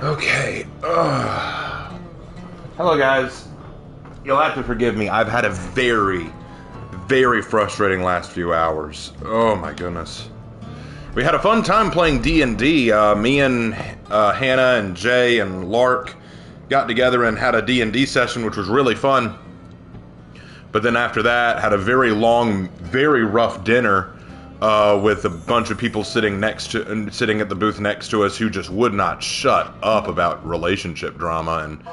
Okay. Hello, guys. You'll have to forgive me. I've had a very, very frustrating last few hours. Oh my goodness. We had a fun time playing D&D. Me and Hannah and Jay and Lark got together and had a D&D session, which was really fun. But then after that, had a very long, very rough dinner with a bunch of people sitting at the booth next to us who just would not shut up about relationship drama, and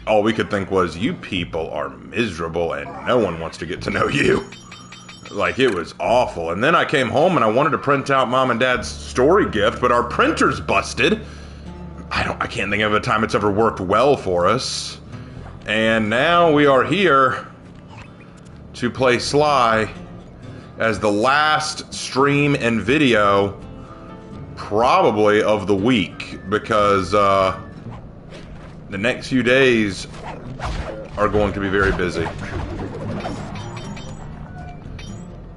all we could think was, you people are miserable and no one wants to get to know you. Like, it was awful. And then I came home and I wanted to print out Mom and Dad's story gift, but our printer's busted. I can't think of a time it's ever worked well for us. And now we are here to play Sly as the last stream and video probably of the week, because the next few days are going to be very busy.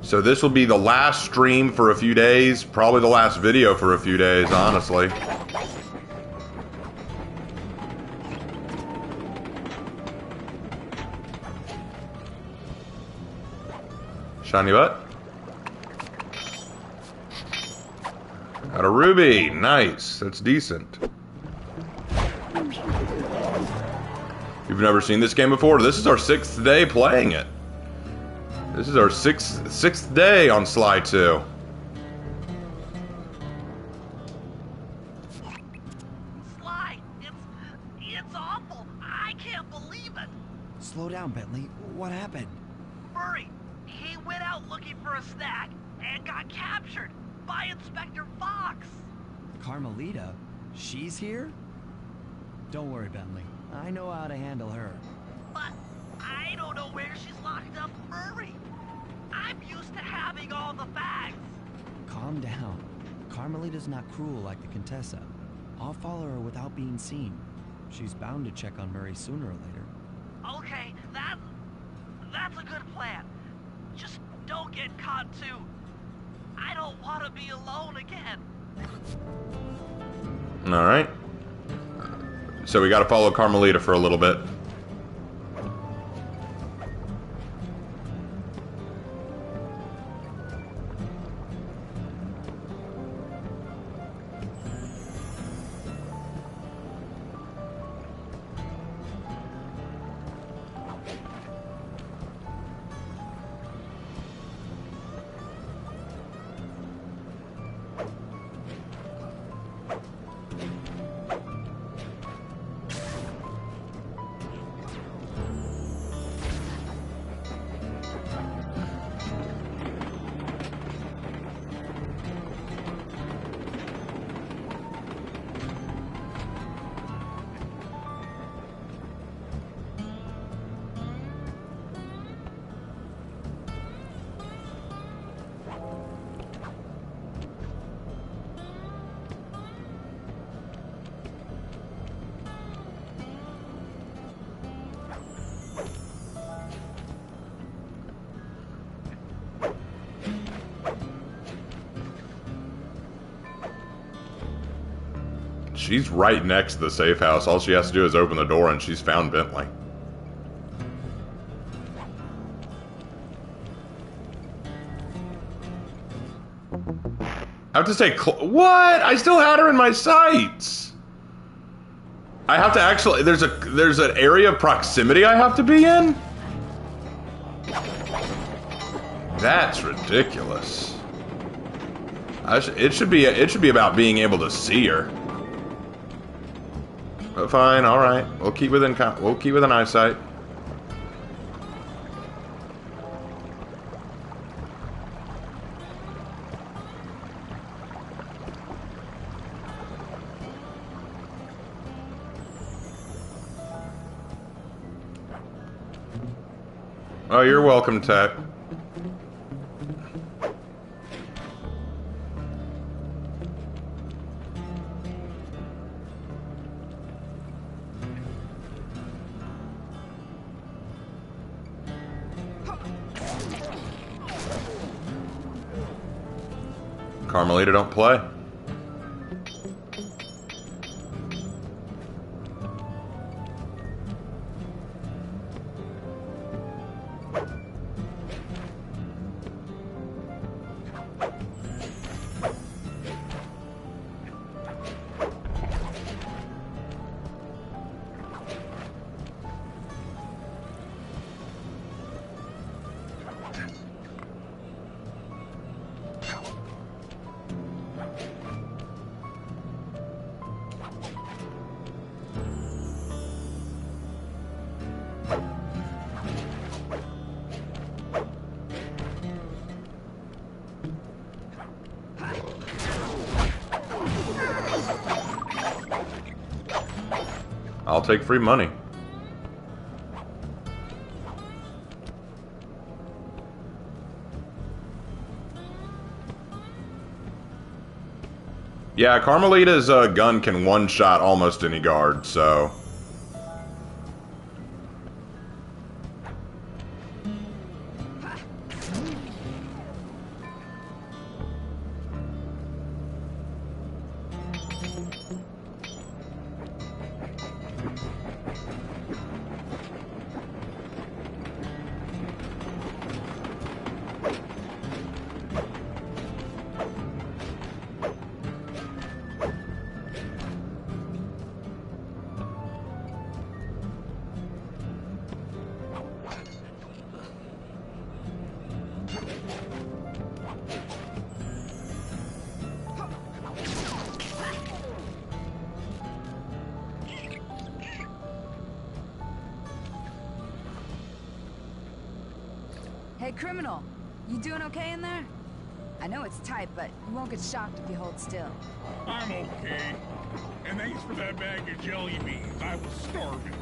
So this will be the last stream for a few days, probably the last video for a few days, honestly. Shiny butt. Got a ruby. Nice. That's decent. You've never seen this game before? This is our 6th day playing it. This is our sixth day on Sly 2. Sly, it's awful. I can't believe it. Slow down, Bentley. What happened? Murray, he went out looking for a snack and got captured by Inspector Fox. Carmelita? She's here? Don't worry, Bentley. I know how to handle her. But I don't know where she's locked up, Murray. I'm used to having all the facts. Calm down. Carmelita's not cruel like the Contessa. I'll follow her without being seen. She's bound to check on Murray sooner or later. Okay, that's a good plan. Just don't get caught too. I don't want to be alone again. Alright. So we gotta follow Carmelita for a little bit. She's right next to the safe house. All she has to do is open the door and she's found Bentley. I have to stay what? I still had her in my sights. I have to actually... There's an area of proximity I have to be in? That's ridiculous. It should be about being able to see her. But fine, all right. We'll keep within eyesight. Oh, you're welcome, Tech. Carmelita don't play. I'll take free money. Yeah, Carmelita's gun can one-shot almost any guard, so... Hey, criminal. You doing okay in there? I know it's tight, but you won't get shocked if you hold still. I'm okay. And thanks for that bag of jelly beans. I was starving.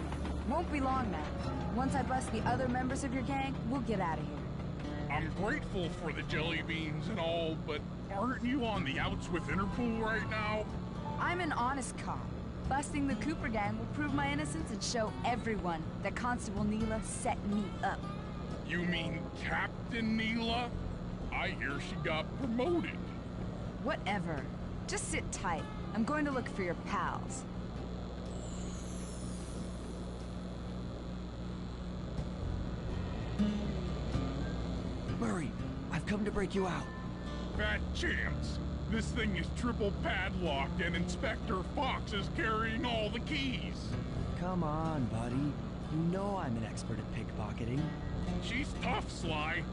Won't be long now. Once I bust the other members of your gang, we'll get out of here. I'm grateful for the jelly beans and all, but aren't you on the outs with Interpol right now? I'm an honest cop. Busting the Cooper gang will prove my innocence and show everyone that Constable Neela set me up. You mean Captain Neela? I hear she got promoted. Whatever. Just sit tight. I'm going to look for your pals. Murray, I've come to break you out. Fat chance. This thing is triple padlocked and Inspector Fox is carrying all the keys. Come on, buddy. You know I'm an expert at pickpocketing. She's tough, Sly.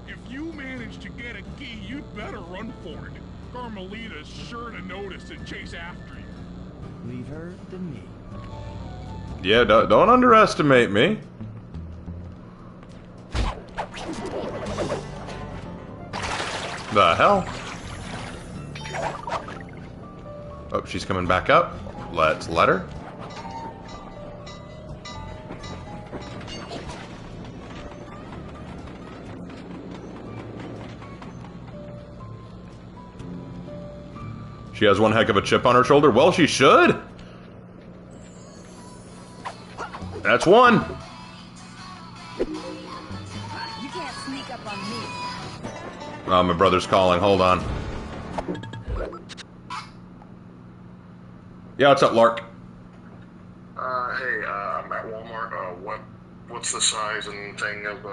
If you manage to get a key, you'd better run for it. Carmelita's sure to notice and chase after you. Leave her to me. Yeah, don't underestimate me. The hell? Oh, she's coming back up. Let's let her. She has one heck of a chip on her shoulder. Well, she should. That's one. You can't sneak up on me. Oh, my brother's calling. Hold on. Yeah, what's up, Lark? Hey, I'm at Walmart. What's the size and thing of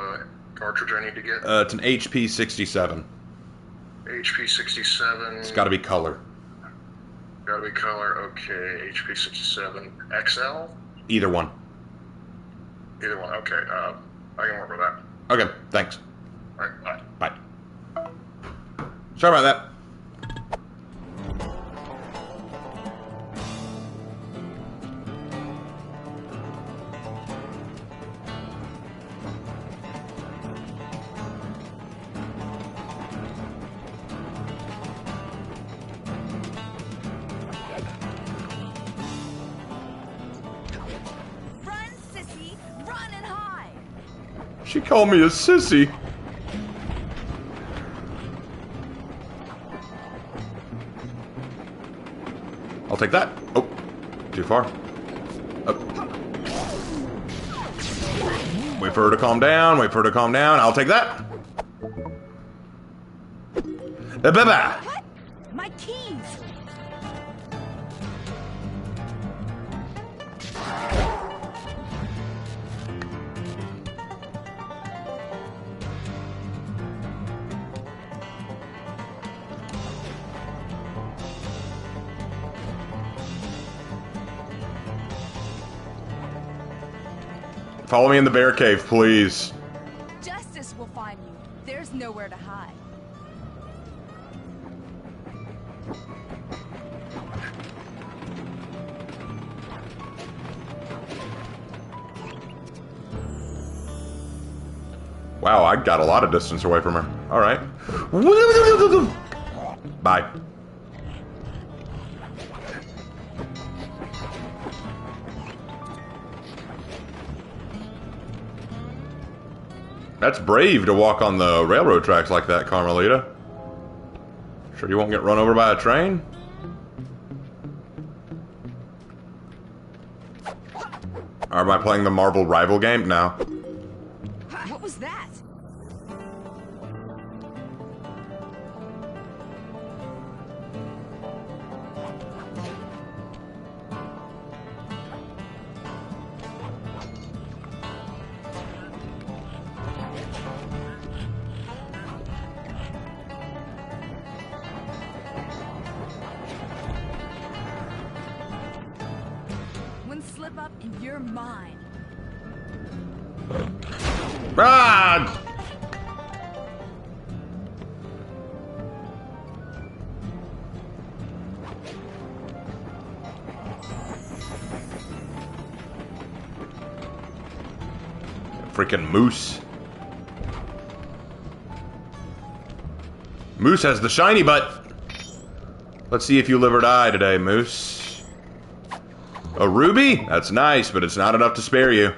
cartridge I need to get? It's an HP 67. HP 67. It's got to be color. Gotta be color. Okay, HP 67 XL. Either one. Either one. Okay. I can work with that. Okay, thanks. All right. Bye. Bye. Sorry about that. Run, sissy! Run and hide! She called me a sissy. I'll take that. Oh, too far. Oh. Wait for her to calm down. Wait for her to calm down. I'll take that. Bye-bye. What? My keys! Follow me in the bear cave, please. Justice will find you. There's nowhere to hide. Wow, I got a lot of distance away from her. All right. Bye. That's brave to walk on the railroad tracks like that, Carmelita. Sure you won't get run over by a train? Or am I playing the Marvel Rival game? No. What was that? One slip up and you're mine. Ah! Freaking moose. Moose has the shiny butt. Let's see if you live or die today, Moose. A ruby? That's nice, but it's not enough to spare you.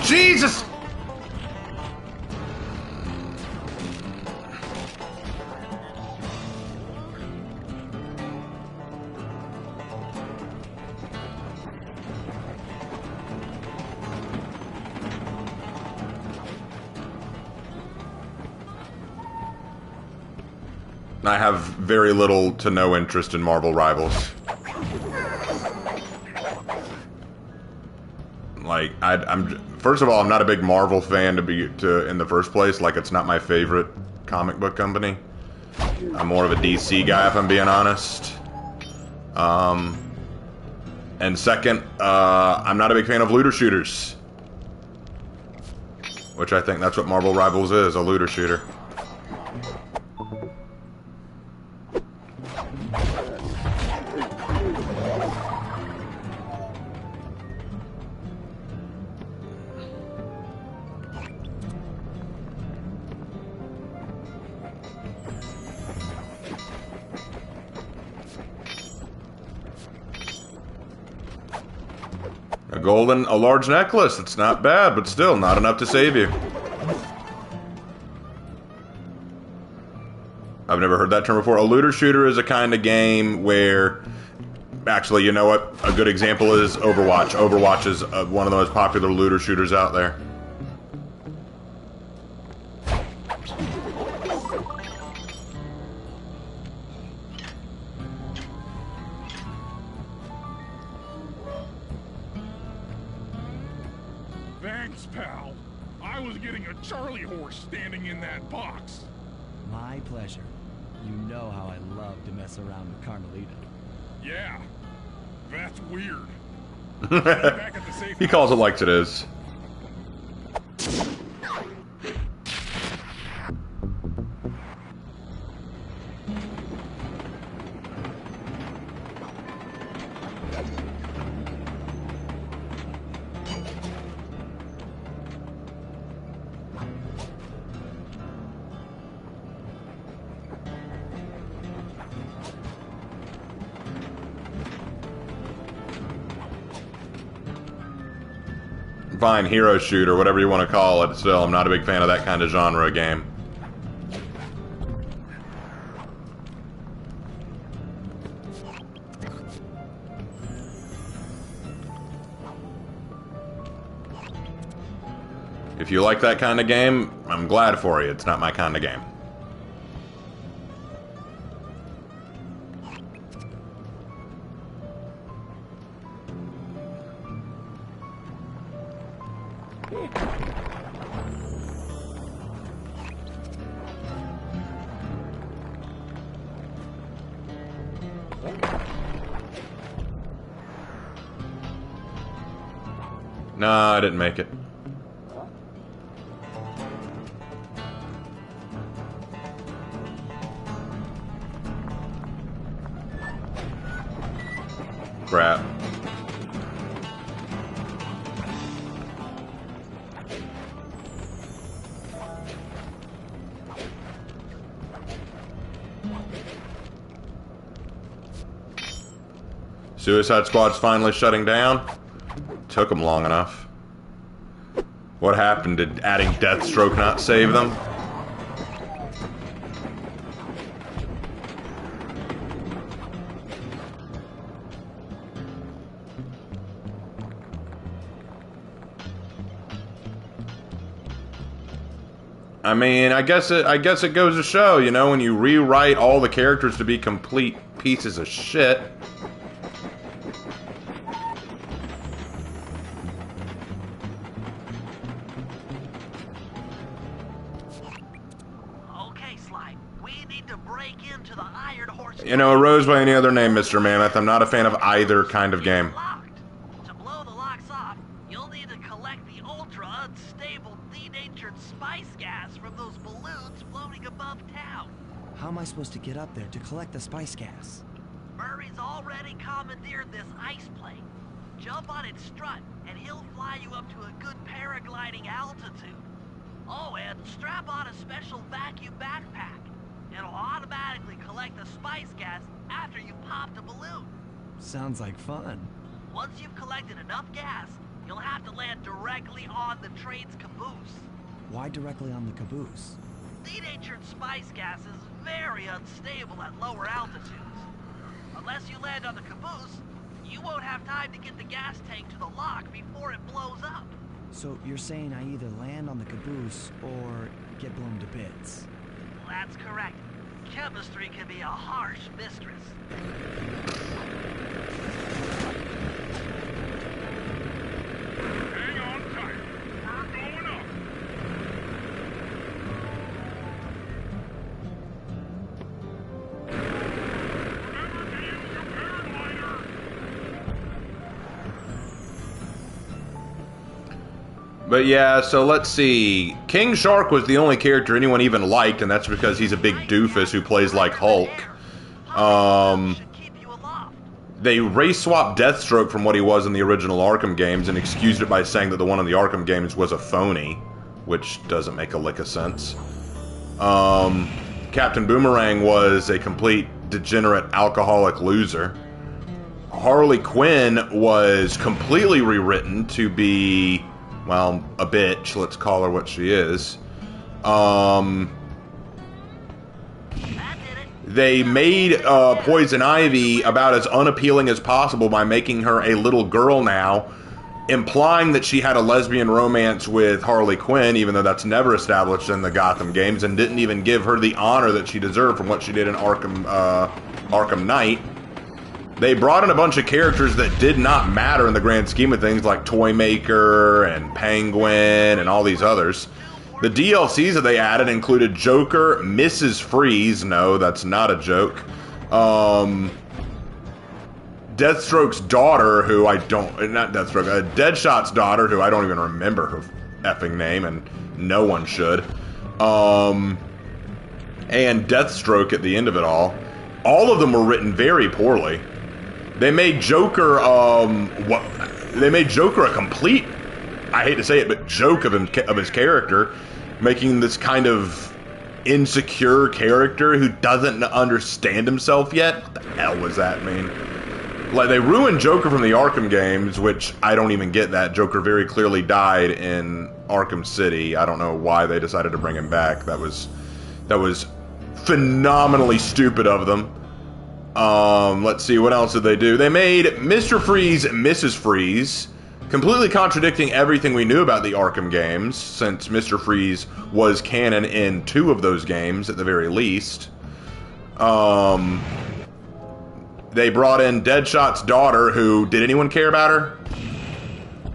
Jesus! I have very little to no interest in Marvel Rivals. Like, I'm first of all, I'm not a big Marvel fan in the first place. Like, it's not my favorite comic book company. I'm more of a DC guy, if I'm being honest. And second, I'm not a big fan of looter shooters, which I think that's what Marvel Rivals is, a looter shooter. A large necklace. It's not bad, but still not enough to save you. I've never heard that term before. A looter shooter is a kind of game where, actually, you know what? A good example is Overwatch. Overwatch is one of the most popular looter shooters out there. Thanks, pal. I was getting a Charlie horse standing in that box. My pleasure. You know how I love to mess around with Carmelita. Yeah, that's weird. Back at the safe He calls it like it is. Fine, hero shooter, whatever you want to call it. Still, I'm not a big fan of that kind of genre game. If you like that kind of game, I'm glad for you. It's not my kind of game. No, I didn't make it. Crap. Suicide Squad's finally shutting down. Took them long enough. What happened? Did adding Deathstroke not save them? I mean, I guess it goes to show, you know, when you rewrite all the characters to be complete pieces of shit. You know, a rose by any other name, Mr. Mammoth. I'm not a fan of either kind of game. To blow the locks off, you'll need to collect the ultra-unstable, denatured spice gas from those balloons floating above town. How am I supposed to get up there to collect the spice gas? Murray's already commandeered this ice plane. Jump on its strut, and he'll fly you up to a good paragliding altitude. Oh, and strap on a special vacuum backpack. It'll automatically collect the spice gas after you've popped a balloon. Sounds like fun. Once you've collected enough gas, you'll have to land directly on the train's caboose. Why directly on the caboose? Denatured spice gas is very unstable at lower altitudes. Unless you land on the caboose, you won't have time to get the gas tank to the lock before it blows up. So you're saying I either land on the caboose or get blown to bits? That's correct. Chemistry can be a harsh mistress. Hang on tight. We're going up. Remember to use your paraglider. But yeah, so let's see. King Shark was the only character anyone even liked, and that's because he's a big doofus who plays like Hulk. Should keep you aloft. They race swapped Deathstroke from what he was in the original Arkham games and excused it by saying that the one in the Arkham games was a phony, which doesn't make a lick of sense. Captain Boomerang was a complete degenerate alcoholic loser. Harley Quinn was completely rewritten to be, well, a bitch. Let's call her what she is. They made Poison Ivy about as unappealing as possible by making her a little girl now, implying that she had a lesbian romance with Harley Quinn, even though that's never established in the Gotham games, and didn't even give her the honor that she deserved from what she did in Arkham Knight. They brought in a bunch of characters that did not matter in the grand scheme of things, like Toymaker and Penguin and all these others. The DLCs that they added included Joker, Mrs. Freeze, no, that's not a joke, Deathstroke's daughter, who I don't, not Deathstroke, Deadshot's daughter, who I don't even remember her effing name, and no one should, and Deathstroke at the end of it all. All of them were written very poorly. They made Joker, they made Joker a complete, I hate to say it, but joke of his character, making this kind of insecure character who doesn't understand himself yet. What the hell was that mean? Like, they ruined Joker from the Arkham games, which I don't even get that. Joker very clearly died in Arkham City. I don't know why they decided to bring him back. That was phenomenally stupid of them. Let's see, what else did they do? They made Mr. Freeze Mrs. Freeze, completely contradicting everything we knew about the Arkham games, since Mr. Freeze was canon in 2 of those games, at the very least. They brought in Deadshot's daughter, who, did anyone care about her?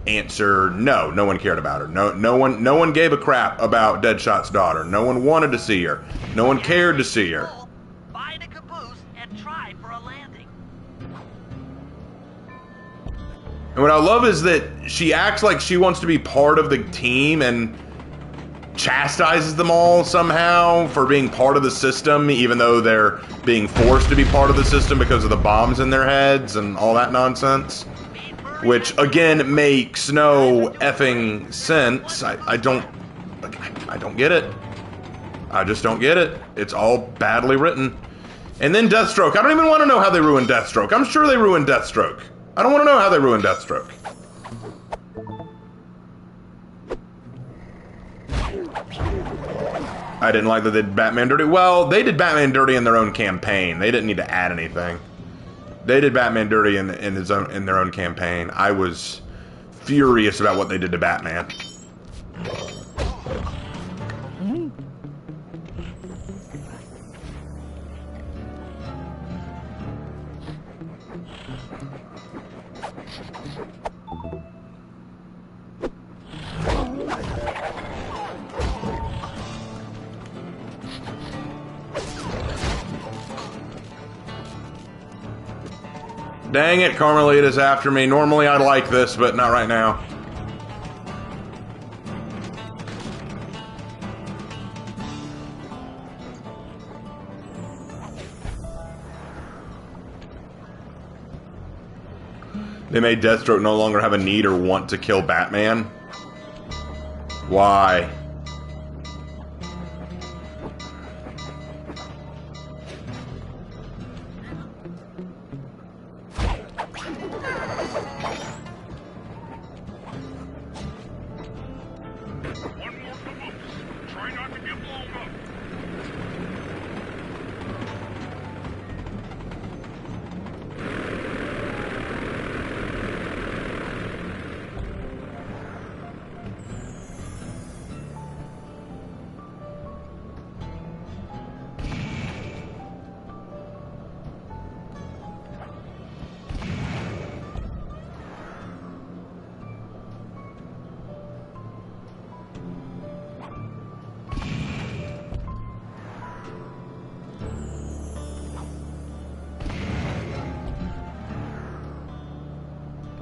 Answer, no, no one cared about her. No one gave a crap about Deadshot's daughter. No one wanted to see her. No one cared to see her. Find a caboose and try for a landing. And what I love is that she acts like she wants to be part of the team and chastises them all somehow for being part of the system, even though they're being forced to be part of the system because of the bombs in their heads and all that nonsense. Which, again, makes no effing sense. I don't get it. I just don't get it. It's all badly written. And then Deathstroke. I don't even want to know how they ruined Deathstroke. I'm sure they ruined Deathstroke. I don't want to know how they ruined Deathstroke. I didn't like that they did Batman dirty. Well, they did Batman dirty in their own campaign. They didn't need to add anything. They did Batman dirty in their own campaign. I was furious about what they did to Batman. Dang it, Carmelita's after me. Normally I'd like this, but not right now. They made Deathstroke no longer have a need or want to kill Batman? Why? One more caboose. Try not to get blown up.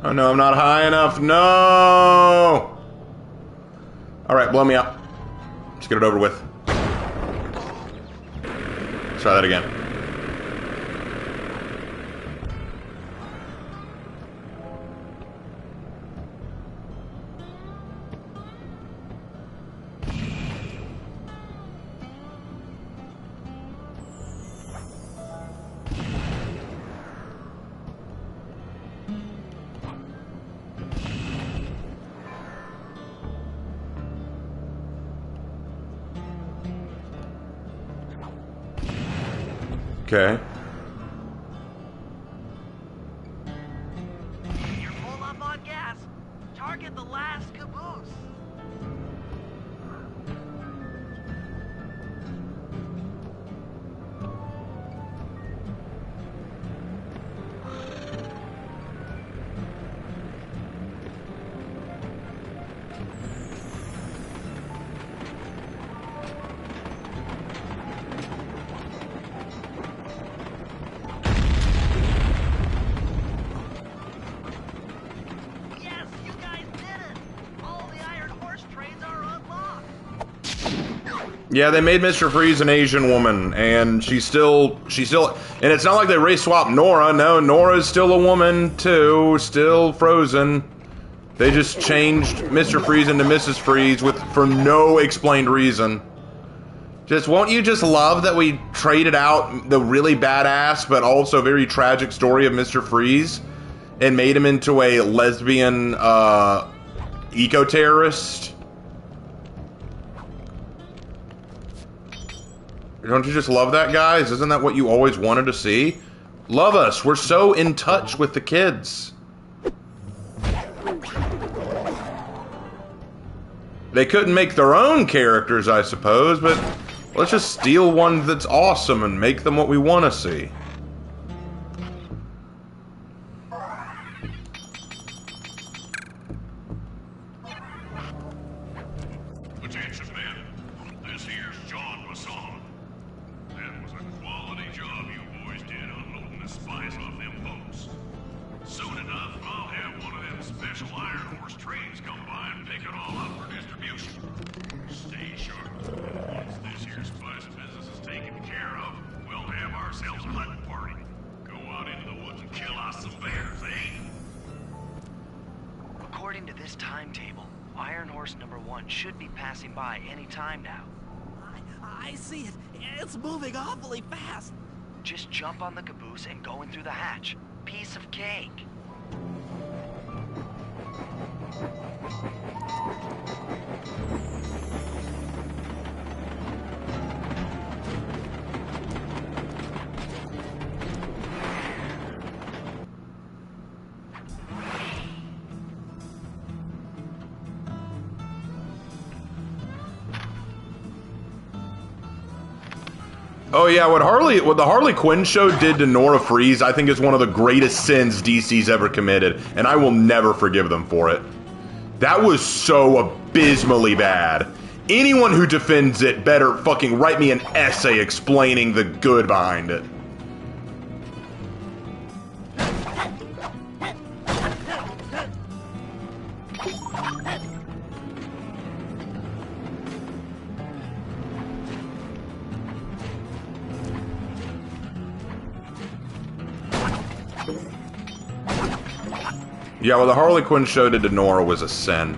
Oh no, I'm not high enough. No! Alright, blow me up. Let's get it over with. Let's try that again. Okay. You're full up on gas. Target the last caboose. Yes, you guys did it. All the Iron Horse trains are unlocked. Yeah, they made Mr. Freeze an Asian woman, and she's still, and it's not like they race swapped Nora. No, Nora's still a woman too, still frozen. They just changed Mr. Freeze into Mrs. Freeze for no explained reason. Won't you just love that we traded out the really badass but also very tragic story of Mr. Freeze and made him into a lesbian eco-terrorist? Don't you just love that, guys? Isn't that what you always wanted to see? Love us. We're so in touch with the kids. They couldn't make their own characters, I suppose, but let's just steal one that's awesome and make them what we want to see. Attention, men. This here's John Masson. That was a quality job you boys did unloading the spice off them boats. Soon enough, I'll have one of them special Iron Horse trains come by and pick it all up for distribution. Stay sharp. Once this here spice business is taken care of, we'll have ourselves a hunting party. Go out into the woods and kill us some bears, eh? According to this timetable, Iron Horse number 1 should be passing by any time now. I see it. It's moving awfully fast. Just jump on the caboose and go in through the hatch. Piece of cake. Oh yeah, what the Harley Quinn show did to Nora Freeze, I think is one of the greatest sins DC's ever committed, and I will never forgive them for it. That was so abysmally bad. Anyone who defends it better fucking write me an essay explaining the good behind it. Yeah, well, the Harley Quinn show did to Nora was a sin.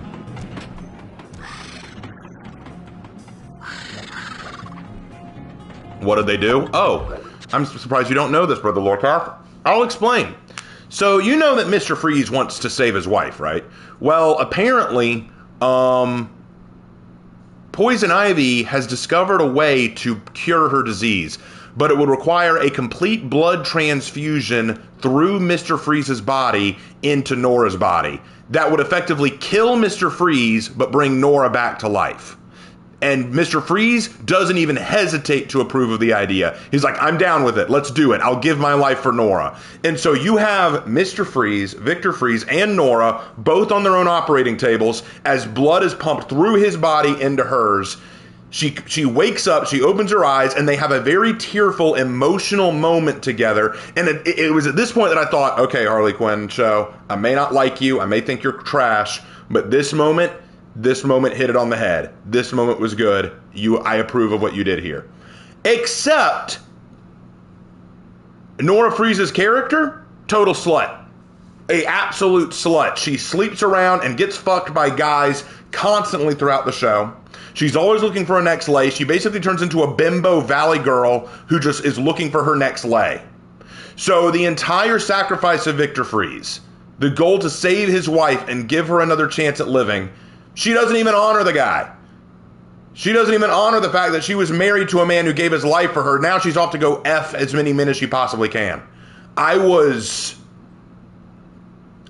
What did they do? Oh, I'm surprised you don't know this, Brother Lorkoff. I'll explain. So, you know that Mr. Freeze wants to save his wife, right? Well, apparently, Poison Ivy has discovered a way to cure her disease, but it would require a complete blood transfusion through Mr. Freeze's body into Nora's body. That would effectively kill Mr. Freeze, but bring Nora back to life. And Mr. Freeze doesn't even hesitate to approve of the idea. He's like, I'm down with it. Let's do it. I'll give my life for Nora. And so you have Mr. Freeze, Victor Freeze, and Nora both on their own operating tables as blood is pumped through his body into hers. She wakes up, she opens her eyes, and they have a very tearful, emotional moment together. And it was at this point that I thought, okay, Harley Quinn show, I may not like you, I may think you're trash, but this moment hit it on the head. This moment was good. I approve of what you did here. Except Nora Freeze's character, total slut. A absolute slut. She sleeps around and gets fucked by guys constantly throughout the show. She's always looking for a next lay. She basically turns into a bimbo valley girl who just is looking for her next lay. So the entire sacrifice of Victor Freeze, the goal to save his wife and give her another chance at living, she doesn't even honor the guy. She doesn't even honor the fact that she was married to a man who gave his life for her. Now she's off to go F as many men as she possibly can. I was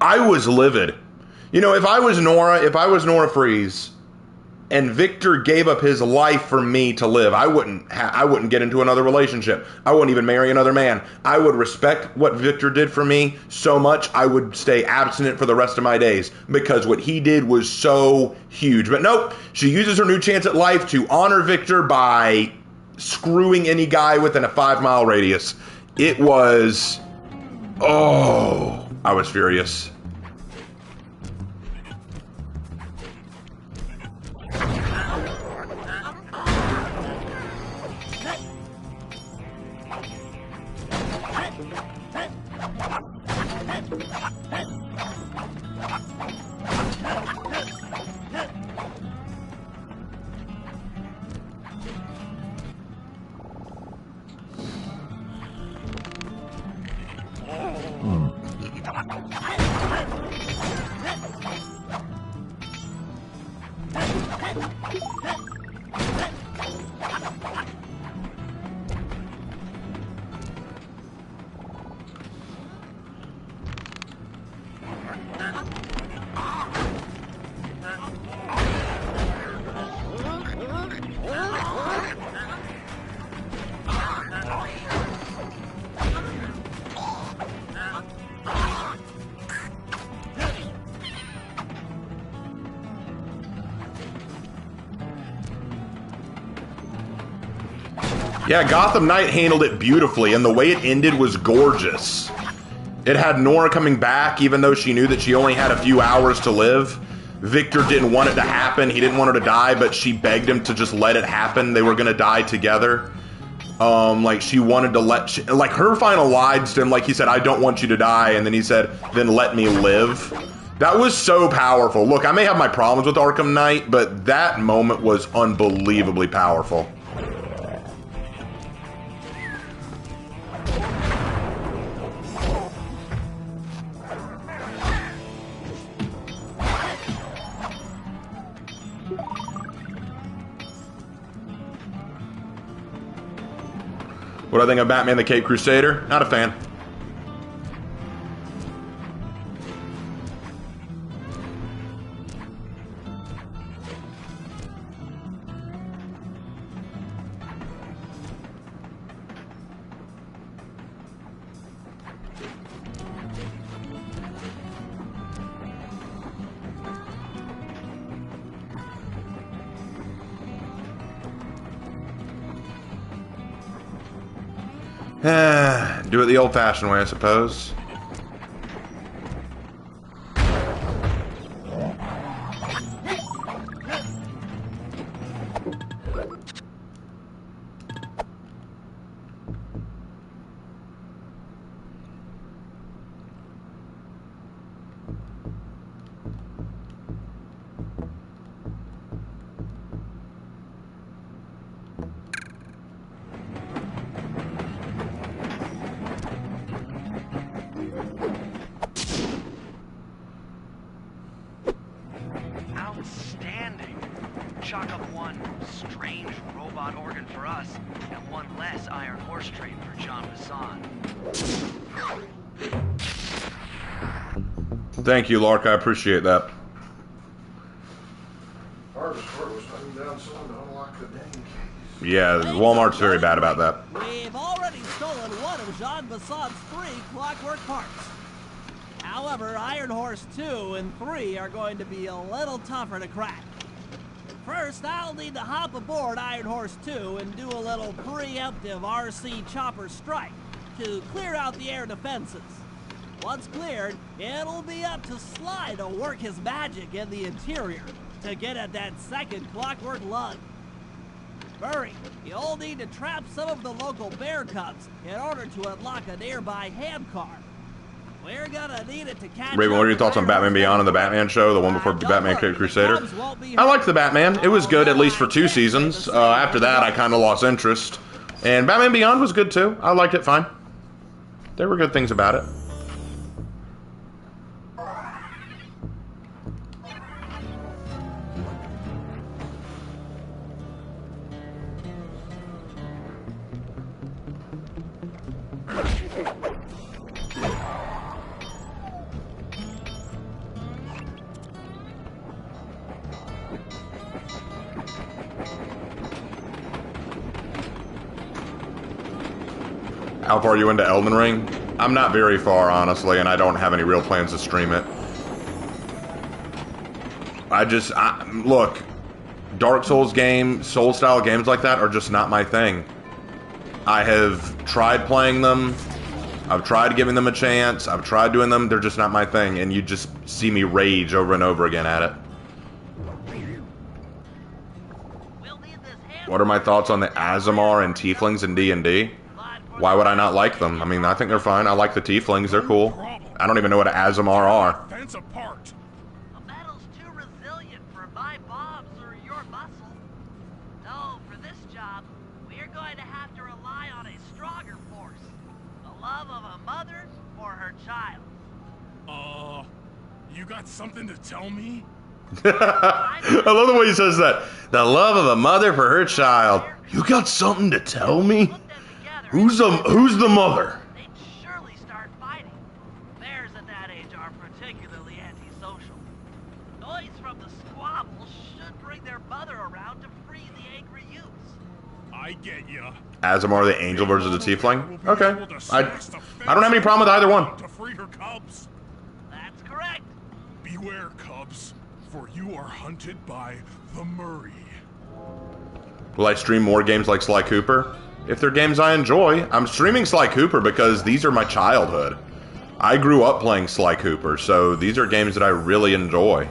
livid. You know, if I was Nora Freeze, and Victor gave up his life for me to live, I wouldn't get into another relationship. I wouldn't even marry another man. I would respect what Victor did for me so much, I would stay abstinent for the rest of my days because what he did was so huge. But nope, she uses her new chance at life to honor Victor by screwing any guy within a 5-mile radius. It was, I was furious. Yeah, Gotham Knight handled it beautifully, and the way it ended was gorgeous. It had Nora coming back, even though she knew that she only had a few hours to live. Victor didn't want it to happen. He didn't want her to die, but she begged him to just let it happen. They were going to die together. She wanted to her final lines to him, like he said, I don't want you to die, and then he said, then let me live. That was so powerful. Look, I may have my problems with Arkham Knight, but that moment was unbelievably powerful. What do I think of Batman the Caped Crusader? Not a fan. Do it the old-fashioned way, I suppose. spot organ for us, and one less Iron Horse trade for John Bassan. Thank you, Lark. I appreciate that. Hardest part was hunting down someone to unlock the dang case. Yeah, Walmart's very bad about that. We've already stolen one of Jean Bassan's 3 Clockwork parts. However, Iron Horse 2 and 3 are going to be a little tougher to crack. First, I'll need to hop aboard Iron Horse 2 and do a little preemptive RC chopper strike to clear out the air defenses. Once cleared, it'll be up to Sly to work his magic in the interior to get at that second Clockwork lug. Murray, you'll need to trap some of the local bear cubs in order to unlock a nearby handcar. We're gonna need it to catch Raven, what are your thoughts on Batman Beyond and the Batman show, the one before the Batman Crusader? I liked the Batman. It was good, at least for 2 seasons. After that, I kind of lost interest. And Batman Beyond was good, too. I liked it fine. There were good things about it. How far are you into Elden Ring? I'm not very far, honestly, and I don't have any real plans to stream it. Look, Dark Souls games, Soul-style games like that are just not my thing. I have tried playing them, I've tried giving them a chance, I've tried doing them, they're just not my thing, and you just see me rage over and over again at it. What are my thoughts on the Azamar and Tieflings in D&D? Why would I not like them? I mean, I think they're fine. I like the Tieflings. They're cool. I don't even know what an Azamar are. Fence apart. The metal's too resilient for my bombs or your muscle. No, for this job, we're going to have to rely on a stronger force. The love of a mother or her child. You got something to tell me? I love the way he says that. The love of a mother for her child. You got something to tell me? Who's the mother? They'd surely start fighting. Bears at that age are particularly antisocial. Noise from the squabble should bring their mother around to free the angry youths. I get ya. Azamar, the angel versus the Tiefling? Okay. I don't have any problem with either one. To free her cubs. That's correct. Beware, cubs, for you are hunted by the Murray. Will I stream more games like Sly Cooper? If they're games I enjoy. I'm streaming Sly Cooper because these are my childhood. I grew up playing Sly Cooper, so these are games that I really enjoy.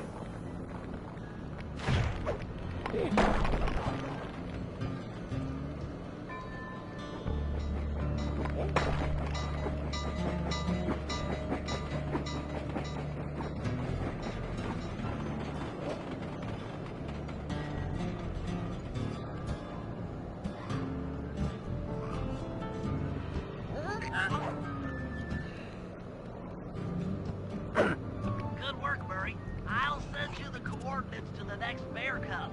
Good work, Murray. I'll send you the coordinates to the next bear cub.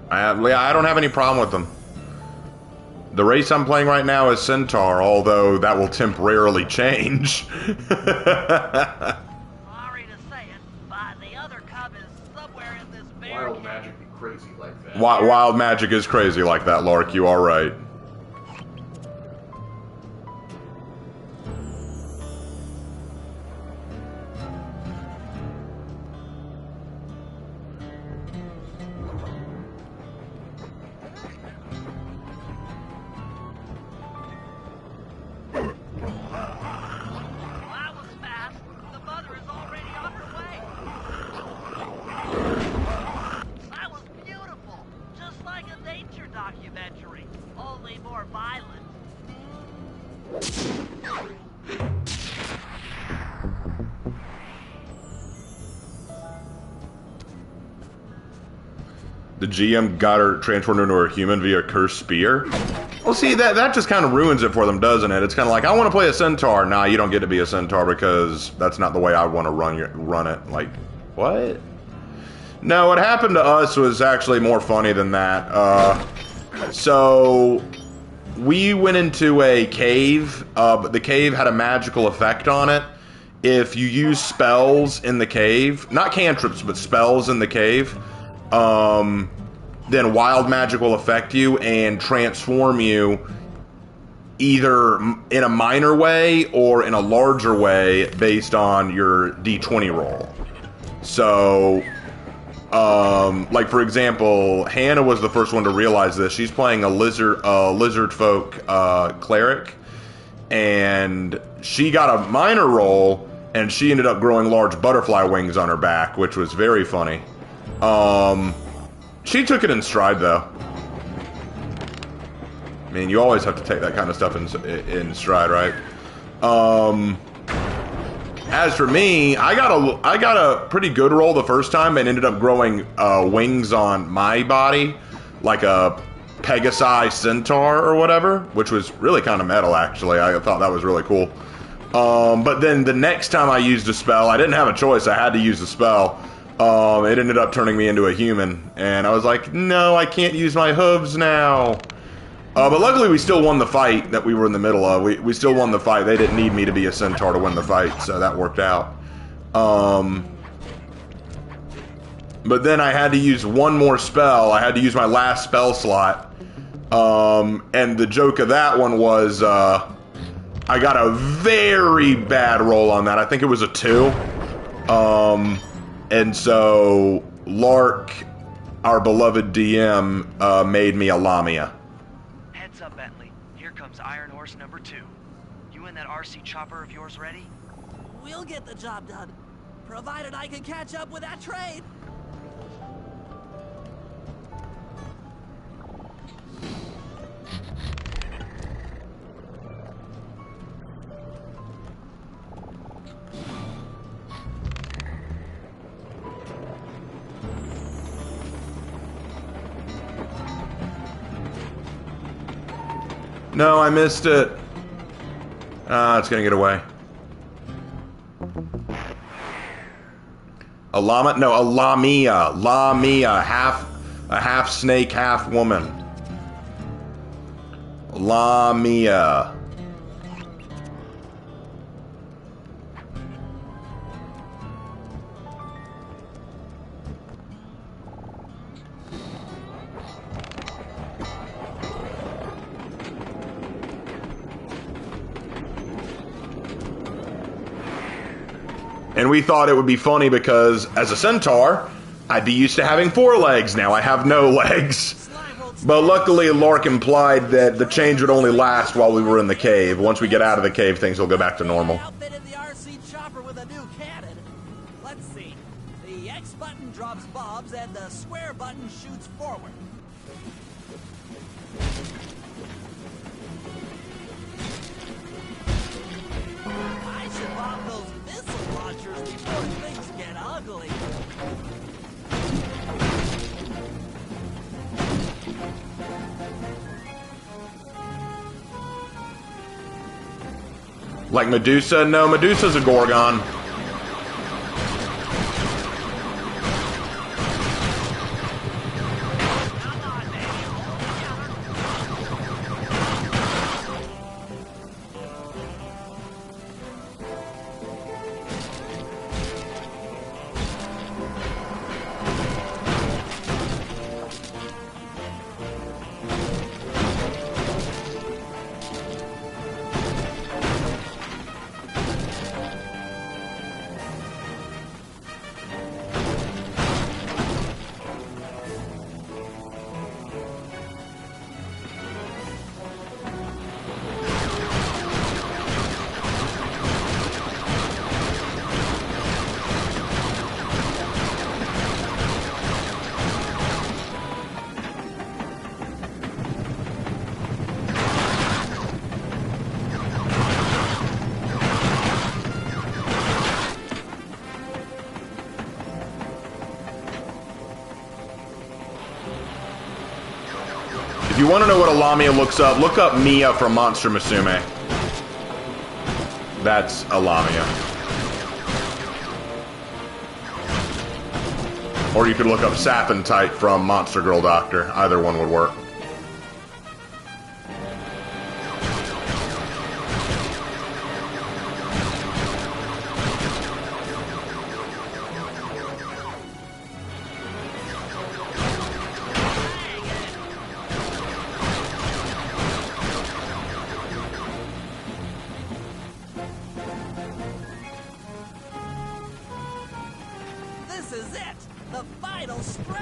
I don't have any problem with them. The race I'm playing right now is Centaur, although that will temporarily change. Sorry to say it, but the other cub is somewhere in this bear Wild cave. magic be crazy like that. Wild magic is crazy like that, Lark. You are right. That was fast. The mother is already on her way. That was beautiful. Just like a nature documentary. Only more violent. The GM got her transformed into a human via cursed spear. Well, see, that just kind of ruins it for them, doesn't it? It's kind of like, I want to play a centaur. Nah, you don't get to be a centaur because that's not the way I want to run it. Like, what? No, what happened to us was actually more funny than that. So we went into a cave, but the cave had a magical effect on it. If you use spells in the cave, not cantrips, but spells in the cave, then wild magic will affect you and transform you either in a minor way or in a larger way based on your d20 roll. So, like for example, Hannah was the first one to realize this. She's playing a lizard folk cleric, and she got a minor roll, and she ended up growing large butterfly wings on her back, which was very funny. She took it in stride, though. I mean, you always have to take that kind of stuff in stride, right? As for me, I got a pretty good roll the first time and ended up growing wings on my body, like a Pegasi centaur or whatever, which was really kind of metal, actually. I thought that was really cool. But then the next time I used a spell, I didn't have a choice. I had to use the spell. It ended up turning me into a human, and I was like, no, I can't use my hooves now. But luckily we still won the fight that we were in the middle of. We still won the fight. They didn't need me to be a centaur to win the fight, so that worked out. But then I had to use one more spell. I had to use my last spell slot. And the joke of that one was, I got a very bad roll on that. I think it was a 2. And so Lark, our beloved DM, made me a Lamia. Heads up, Bentley. Here comes Iron Horse number 2. You and that RC chopper of yours ready? We'll get the job done, provided I can catch up with that train. No, I missed it. It's gonna get away. A llama? No, a lamia. Lamia. A half snake, half woman. Lamia. And we thought it would be funny because, as a centaur, I'd be used to having 4 legs. Now I have no legs. But luckily, Lark implied that the change would only last while we were in the cave. Once we get out of the cave, things will go back to normal. Outfitted the RC chopper with a new cannon. Let's see. The X button drops bombs and the square button shoots forward. I should bomb those missile launchers before things get ugly. Like Medusa? No, Medusa's a Gorgon. If you want to know what a Lamia looks up, look up Mia from Monster Musume. That's a Lamia. Or you could look up Sappentite from Monster Girl Doctor. Either one would work. This is it! The final stretch!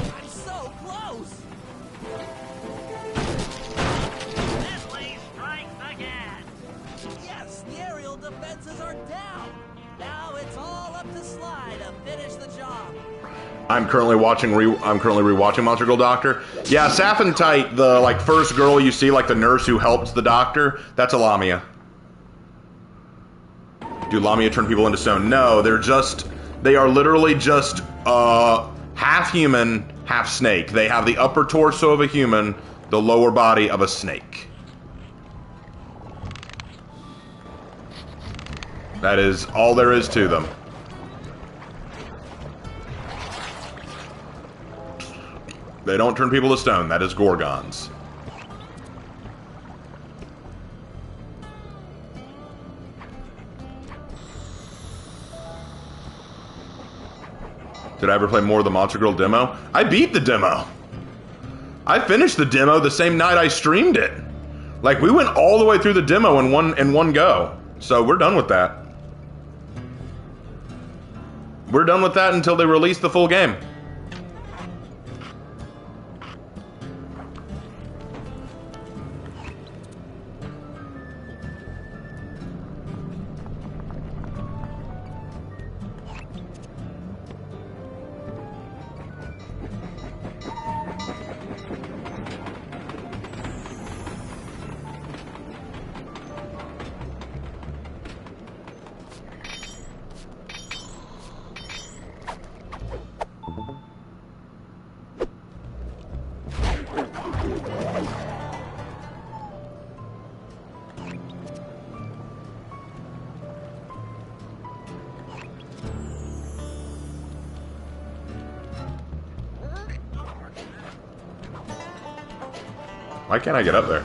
I'm so close! Nestle strikes again. Yes, the aerial defenses are down! Now it's all up to Sly to finish the job. I'm currently rewatching Monster Girl Doctor. Yeah, Sappentite, the like first girl you see, like the nurse who helped the doctor, that's a Lamia. Do Lamia turn people into stone? No, they are literally just half human, half snake. They have the upper torso of a human, the lower body of a snake. That is all there is to them. They don't turn people to stone. That is Gorgons. Did I ever play more of the Monster Girl demo? I beat the demo. I finished the demo the same night I streamed it. Like, we went all the way through the demo in one go. So we're done with that. We're done with that until they release the full game. Why can't I get up there?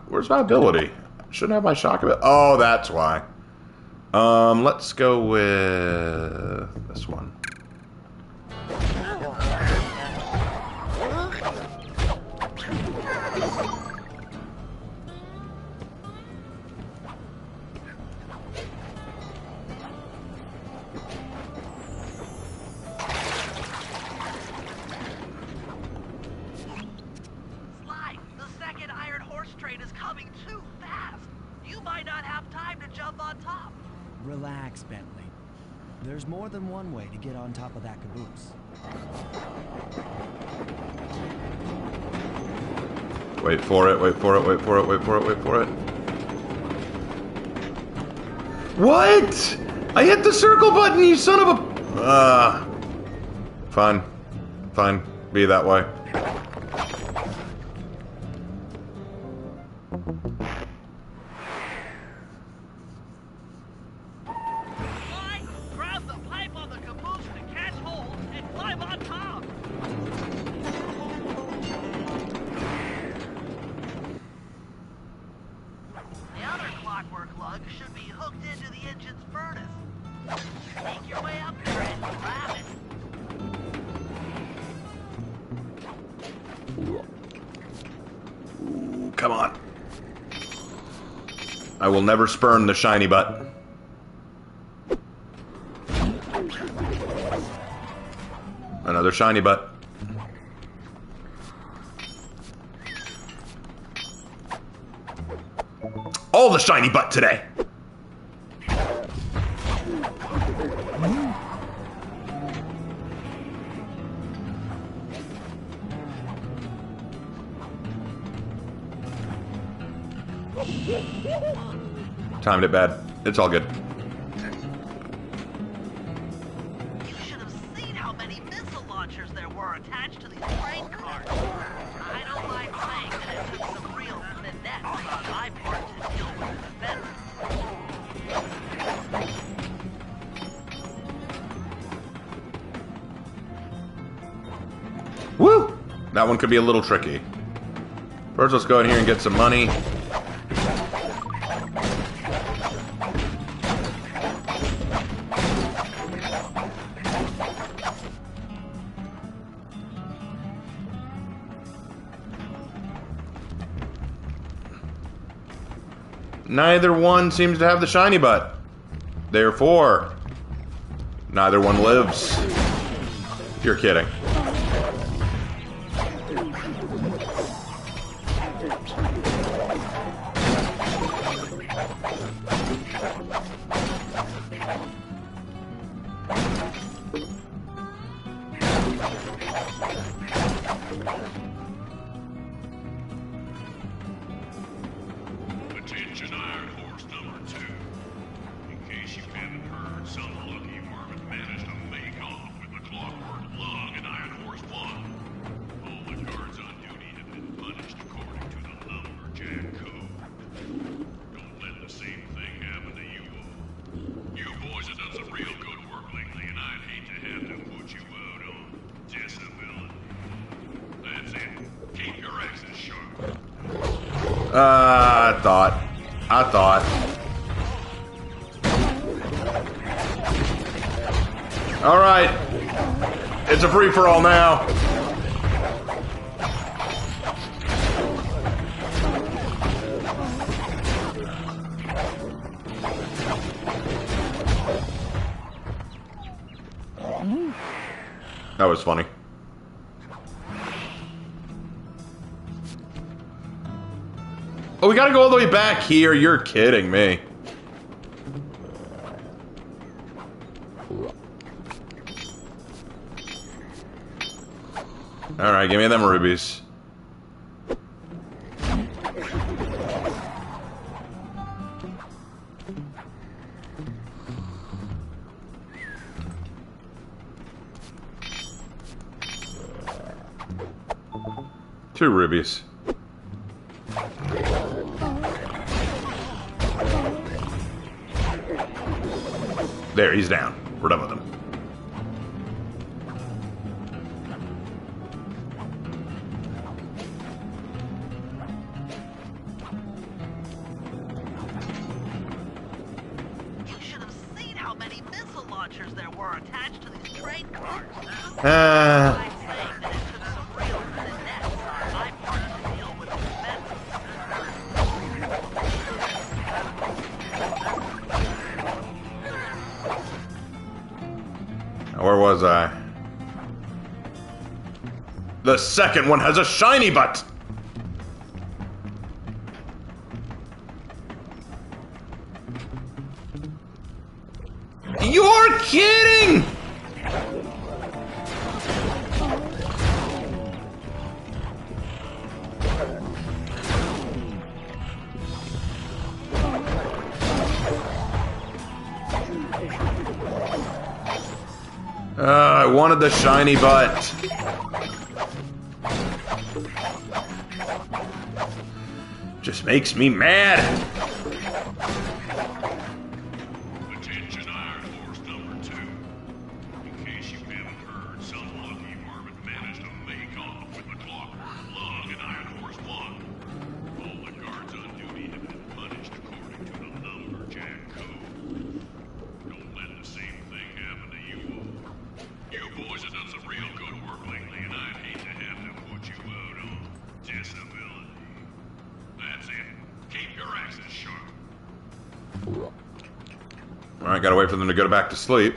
Where's my ability? I shouldn't have my shock ability. Oh, that's why. Let's go with this one. Relax, Bentley. There's more than one way to get on top of that caboose. Wait for it, wait for it, wait for it, wait for it, wait for it. What? I hit the circle button, you son of a... Fine. Fine. Be that way. Clockwork lug should be hooked into the engine's furnace. Make your way up here and grab it. Ooh, come on. I will never spurn the shiny butt. Another shiny butt. All the shiny butt today. Timed it bad. It's all good. You should have seen how many missile launchers there were attached to these train cars. I don't mind saying that it took some real finesse on my part to deal with the defense. Woo! That one could be a little tricky. First, let's go in here and get some money. Neither one seems to have the shiny butt. Therefore, neither one lives. You're kidding. Attention Iron Horse number 2. In case you haven't heard, some lucky varmint managed to make off with the Clockwork Lung and Iron Horse 1. All the guards on duty have been punished according to the Lumberjack Code. Don't let the same thing happen to you all. You boys have done some real good work lately, and I'd hate to have to put you out on disability. That's it. Keep your axes sharp. I thought. Alright. It's a free-for-all now. That was funny. Oh, we gotta go all the way back here. You're kidding me. Alright, give me them rubies. Two rubies. There, he's down. We're done with him. You should have seen how many missile launchers there were attached to these train cars. I'm saying that it took some real finesse on my part to deal with the defense. Where was I? The second one has a shiny butt! You're kidding! I wanted the shiny butt. Just makes me mad. Attention Iron Horse number 2. In case you haven't heard, some lucky varmint managed to make off with the Clockwork Lung and Iron Horse 1. All the guards on duty have been punished according to the Lumberjack Code. Don't let the same thing happen to you all. You boys have done some real good work lately, and I'd hate to have to put you out on disability. That's it. Keep your axes sharp. Alright, gotta wait for them to go back to sleep.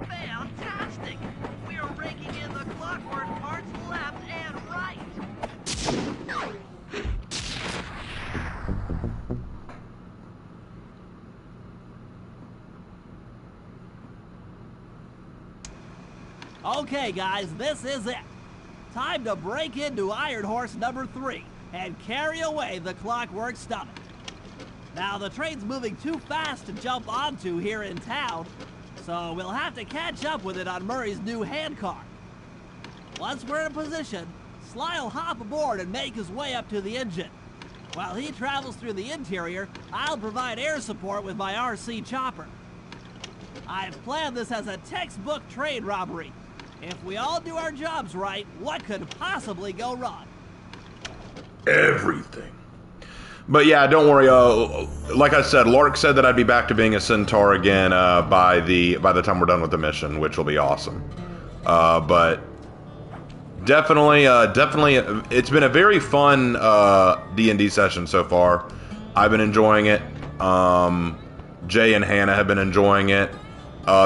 Fantastic! We are raking in the Clockwork parts left and right. Okay, guys, this is it. Time to break into Iron Horse number 3 and carry away the Clockwork stomach. Now, the train's moving too fast to jump onto here in town, so we'll have to catch up with it on Murray's new handcar. Once we're in position, Sly'll hop aboard and make his way up to the engine. While he travels through the interior, I'll provide air support with my RC chopper. I've planned this as a textbook train robbery. If we all do our jobs right, what could possibly go wrong? Everything. But yeah, don't worry. Like I said, Lark said that I'd be back to being a centaur again by the time we're done with the mission, which will be awesome. But definitely, it's been a very fun D&D session so far. I've been enjoying it. Jay and Hannah have been enjoying it.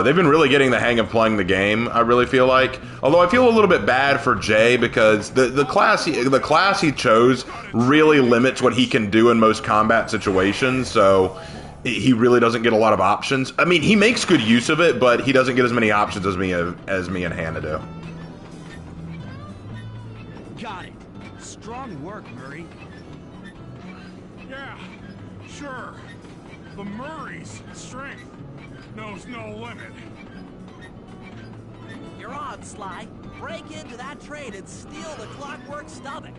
They've been really getting the hang of playing the game, I really feel like. Although I feel a little bit bad for Jay because the class he chose really limits what he can do in most combat situations, so he really doesn't get a lot of options. I mean, he makes good use of it, but he doesn't get as many options as me and Hannah do. Got it. Strong work, Murray. Yeah, sure. The Murray's strength knows no limit. You're on, Sly. Break into that train and steal the Clockwork stomach.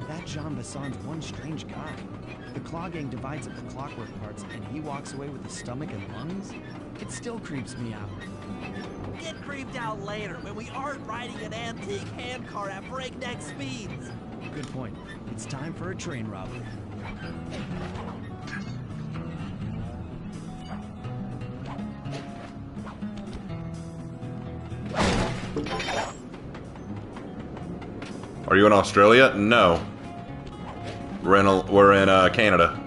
That Jean Basson's one strange guy. The Claw Gang divides up the Clockwork parts, and he walks away with the stomach and lungs? It still creeps me out. Get creeped out later when we aren't riding an antique handcar at breakneck speeds. Good point. It's time for a train robbery. Are you in Australia? No. We're in Canada.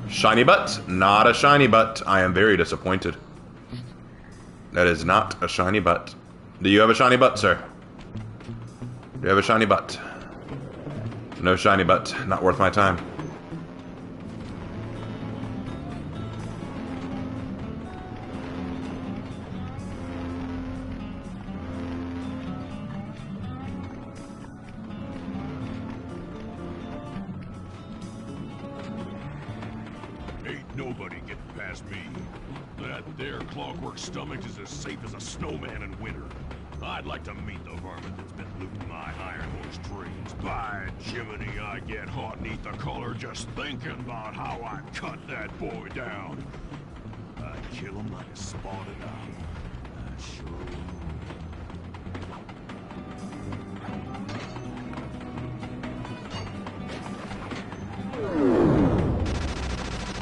Shiny butt? Not a shiny butt. I am very disappointed. That is not a shiny butt. Do you have a shiny butt, sir? Do you have a shiny butt? No shiny butt. Not worth my time. Nobody getting past me. That there Clockwork stomach is as safe as a snowman in winter. I'd like to meet the varmint that's been looting my Iron Horse trains. By Jiminy, I get hot neath the collar just thinking about how I cut that boy down. I'd kill him like a spotted owl. I sure would.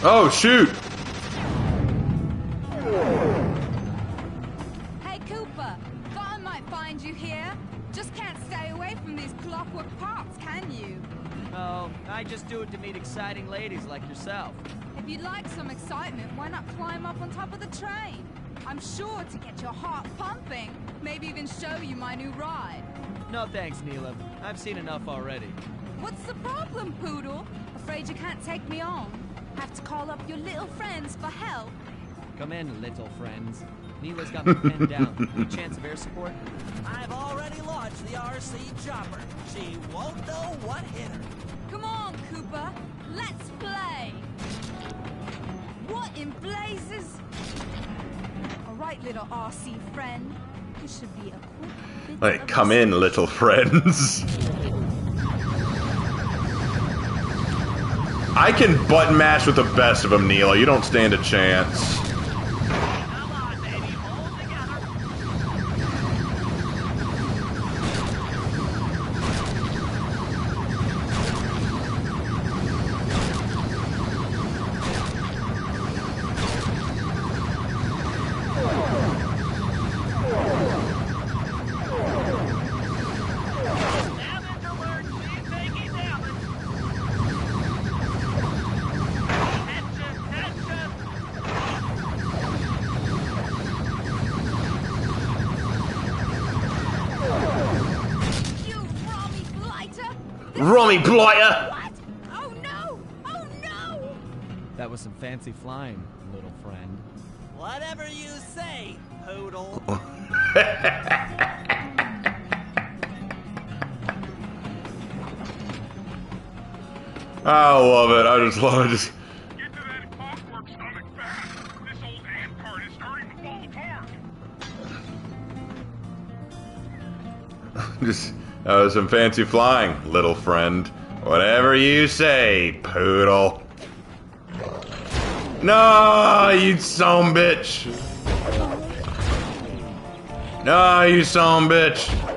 Oh, shoot! Hey, Cooper. Thought I might find you here. Just can't stay away from these Clockwork parts, can you? Oh, I just do it to meet exciting ladies like yourself. If you'd like some excitement, why not climb up on top of the train? I'm sure to get your heart pumping. Maybe even show you my new ride. No thanks, Neela. I've seen enough already. What's the problem, Poodle? Afraid you can't take me on? Have to call up your little friends for help? Come in, little friends. Neela's got me pinned down. Any chance of air support? I've already launched the RC chopper. She won't know what hit her. Come on, Cooper. Let's play. What in blazes? All right, little RC friend. This should be a quick bit Like, come in, little friends. I can button mash with the best of them, Neela. You don't stand a chance. Come on, baby, hold together. Damage alert, she's taking damage. You Romy blighter! Rummy blighter! What? Oh no! Oh no! That was some fancy flying, little friend. Whatever you say, Poodle. I love it. I just love it. Just Get to that clockwork stomach fast. This old ant part is starting to fall apart. Just some fancy flying, little friend. Whatever you say, poodle. No, you son of a bitch. No, you son of a bitch.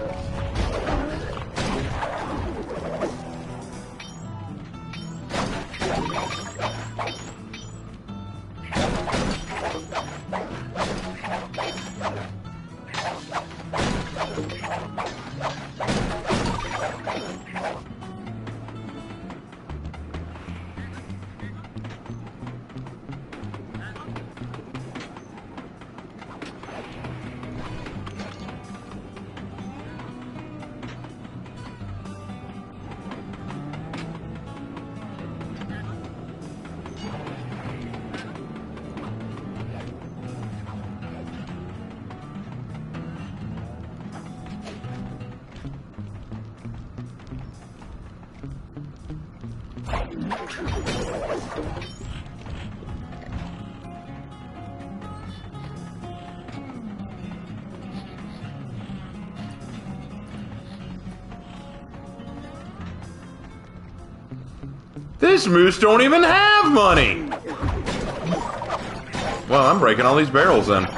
This moose don't even have money! Well, I'm breaking all these barrels then.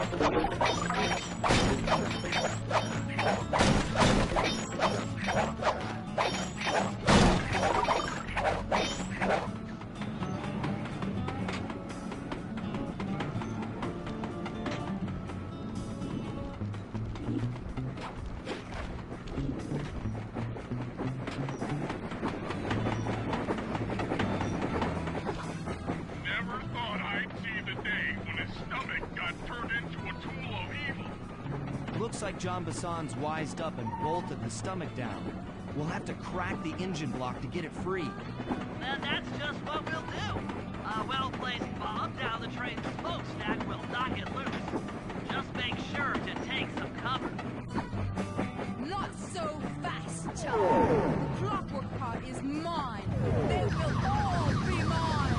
Looks like John Basson's wised up and bolted the stomach down. We'll have to crack the engine block to get it free. Then that's just what we'll do. A well-placed bomb down the train's smokestack will knock it loose. Just make sure to take some cover. Not so fast, child. The clockwork part is mine. They will all be mine.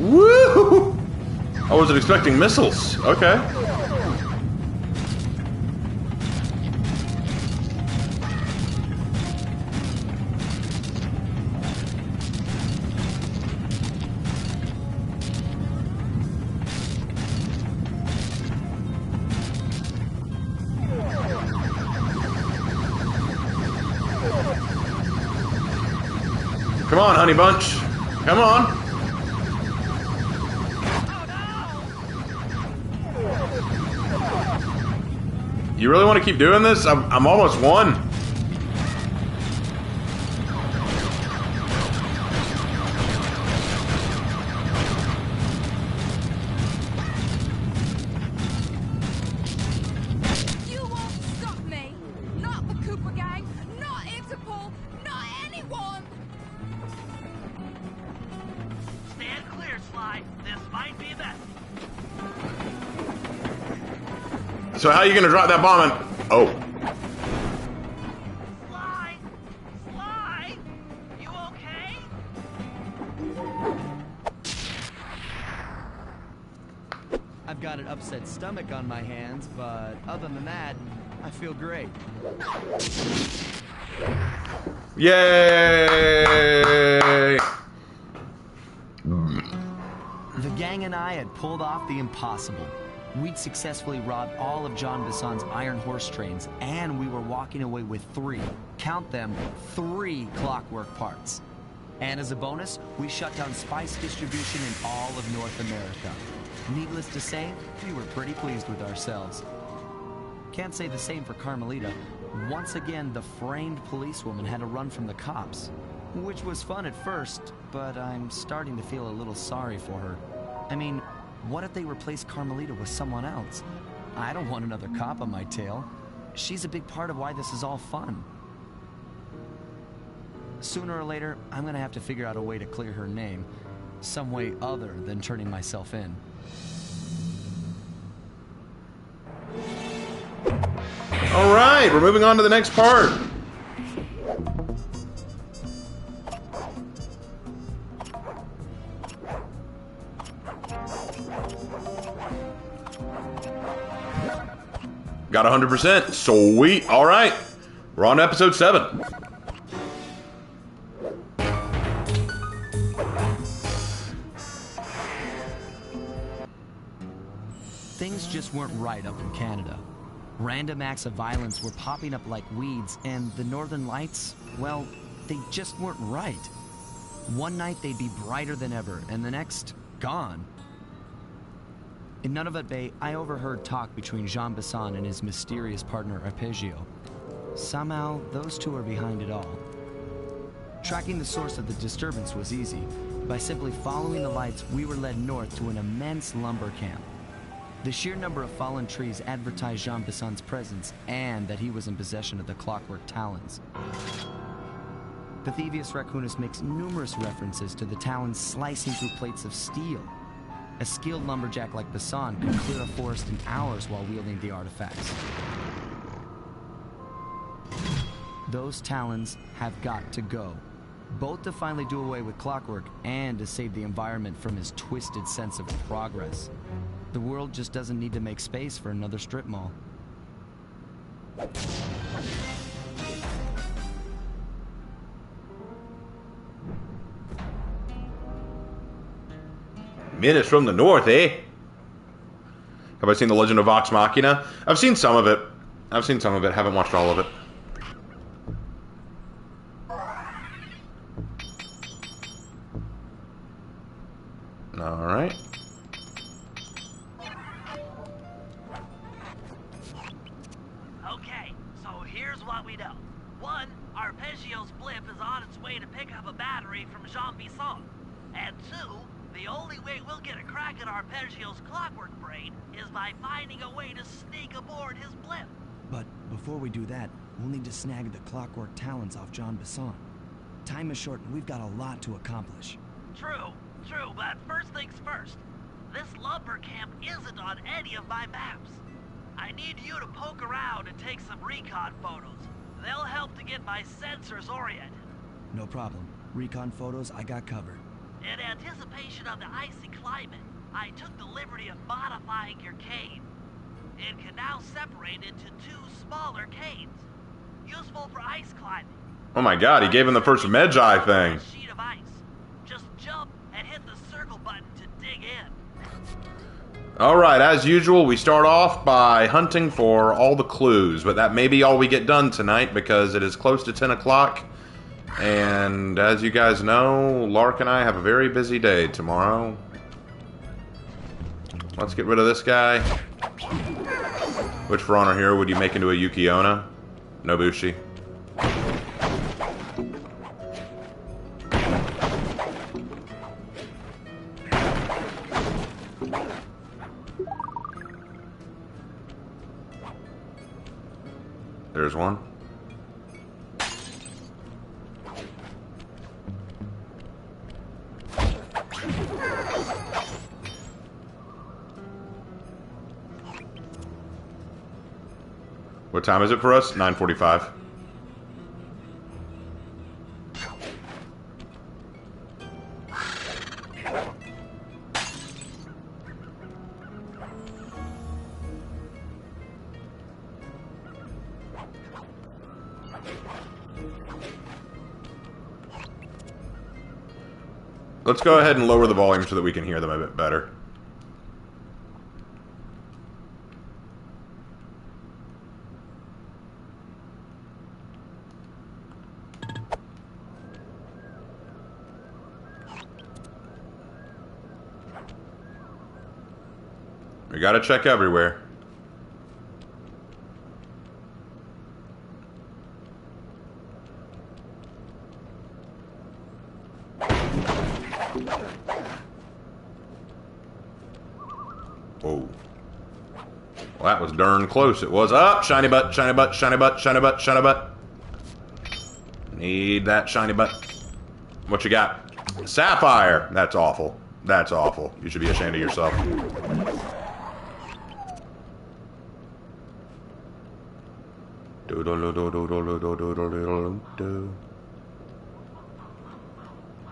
Woo! I wasn't expecting missiles. Okay. Come on, honey bunch. Come on. You really want to keep doing this? I'm almost won. You won't stop me. Not the Cooper gang. Not Interpol. Not anyone. Stand clear, Sly. This might be messy. So how are you gonna drop that bomb in? Oh. Sly! Sly! You okay? I've got an upset stomach on my hands, but other than that, I feel great. Yay! The gang and I had pulled off the impossible. We'd successfully robbed all of John Basson's Iron Horse trains, and we were walking away with 3, count them, 3 Clockwork parts. And as a bonus, we shut down spice distribution in all of North America. Needless to say, we were pretty pleased with ourselves. Can't say the same for Carmelita. Once again, the framed policewoman had to run from the cops, which was fun at first, but I'm starting to feel a little sorry for her. I mean, what if they replace Carmelita with someone else? I don't want another cop on my tail. She's a big part of why this is all fun. Sooner or later, I'm gonna have to figure out a way to clear her name. some way other than turning myself in. All right, we're moving on to the next part. Got 100%. Sweet. All right. We're on to episode 7. Things just weren't right up in Canada. Random acts of violence were popping up like weeds, and the Northern Lights, well, they just weren't right. One night they'd be brighter than ever, and the next, gone. In Nunavut Bay, I overheard talk between Jean Bisson and his mysterious partner Arpeggio. Somehow, those two are behind it all. Tracking the source of the disturbance was easy. By simply following the lights, we were led north to an immense lumber camp. The sheer number of fallen trees advertised Jean Bisson's presence and that he was in possession of the Clockwork talons. Pithevius Raccoonus makes numerous references to the talons slicing through plates of steel. A skilled lumberjack like Bisson could clear a forest in hours while wielding the artifacts. Those talons have got to go, both to finally do away with Clockwork and to save the environment from his twisted sense of progress. The world just doesn't need to make space for another strip mall. Minutes from the north, eh? Have I seen The Legend of Vox Machina? I've seen some of it. Haven't watched all of it. Alright. Okay, so here's what we know. 1, Arpeggio's blimp is on its way to pick up a battery from Jean Bisson. And 2, the only way we'll get a crack at Arpeggio's Clockwork brain is by finding a way to sneak aboard his blimp. But before we do that, we'll need to snag the Clockwork talons off Jean Bisson. Time is short and we've got a lot to accomplish. True, but first things first. This lumber camp isn't on any of my maps. I need you to poke around and take some recon photos. They'll help to get my sensors oriented. No problem. Recon photos I got covered. In anticipation of the icy climate, I took the liberty of modifying your cave. It can now separate into 2 smaller caves, useful for ice climbing. Oh my god, he gave him the first Medjai thing. Sheet of ice. Just jump and hit the circle button to dig in. Alright, as usual, we start off by hunting for all the clues, but that may be all we get done tonight because it is close to 10 o'clock. And as you guys know, Lark and I have a very busy day tomorrow. Let's get rid of this guy. Which For Honor hero would you make into a Yukiona? Nobushi. There's one. What time is it for us? 9:45. Let's go ahead and lower the volume so that we can hear them a bit better. We gotta check everywhere. Whoa. Well, that was darn close. It was up. Shiny butt, shiny butt, shiny butt, shiny butt, shiny butt. Need that shiny butt. What you got? Sapphire! That's awful. That's awful. You should be ashamed of yourself.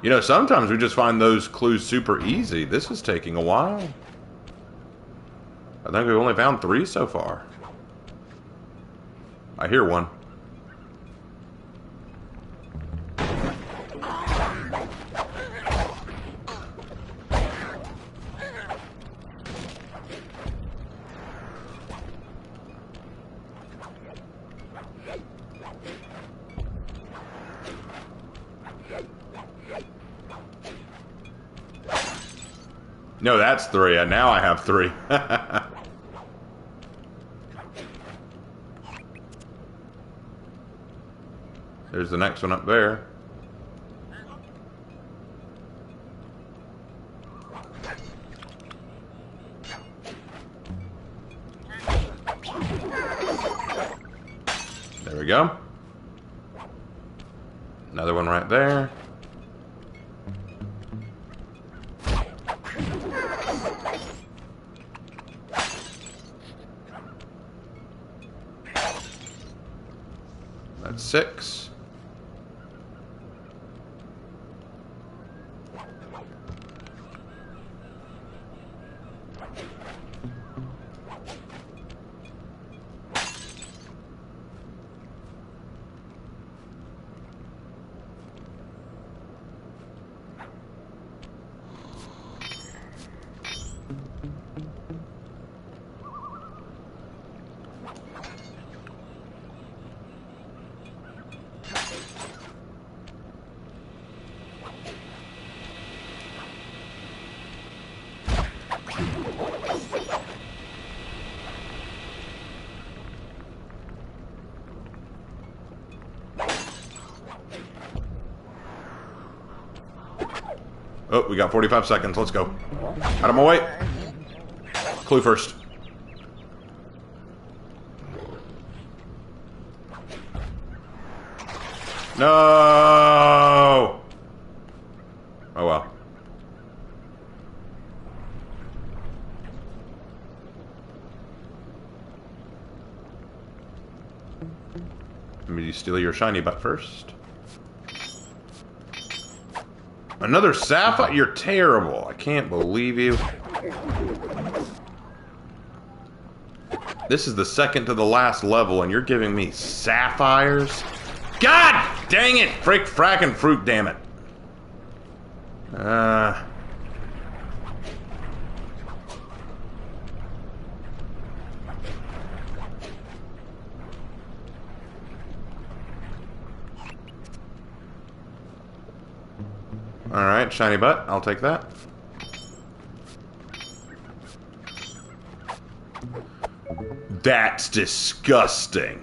You know, sometimes we just find those clues super easy. This is taking a while. I think we've only found 3 so far. I hear one. No, that's 3. And now I have 3. There's the next one up there. There we go. Another one right there. That's 6. Oh, we got 45 seconds. Let's go. Out of my way. Clue first. No! Oh well. Let me steal your shiny butt first. Another sapphire? You're terrible. I can't believe you. This is the second to the last level, and you're giving me sapphires? God dang it! Frick, frackin' fruit, damn it. Alright, shiny butt. I'll take that. That's disgusting.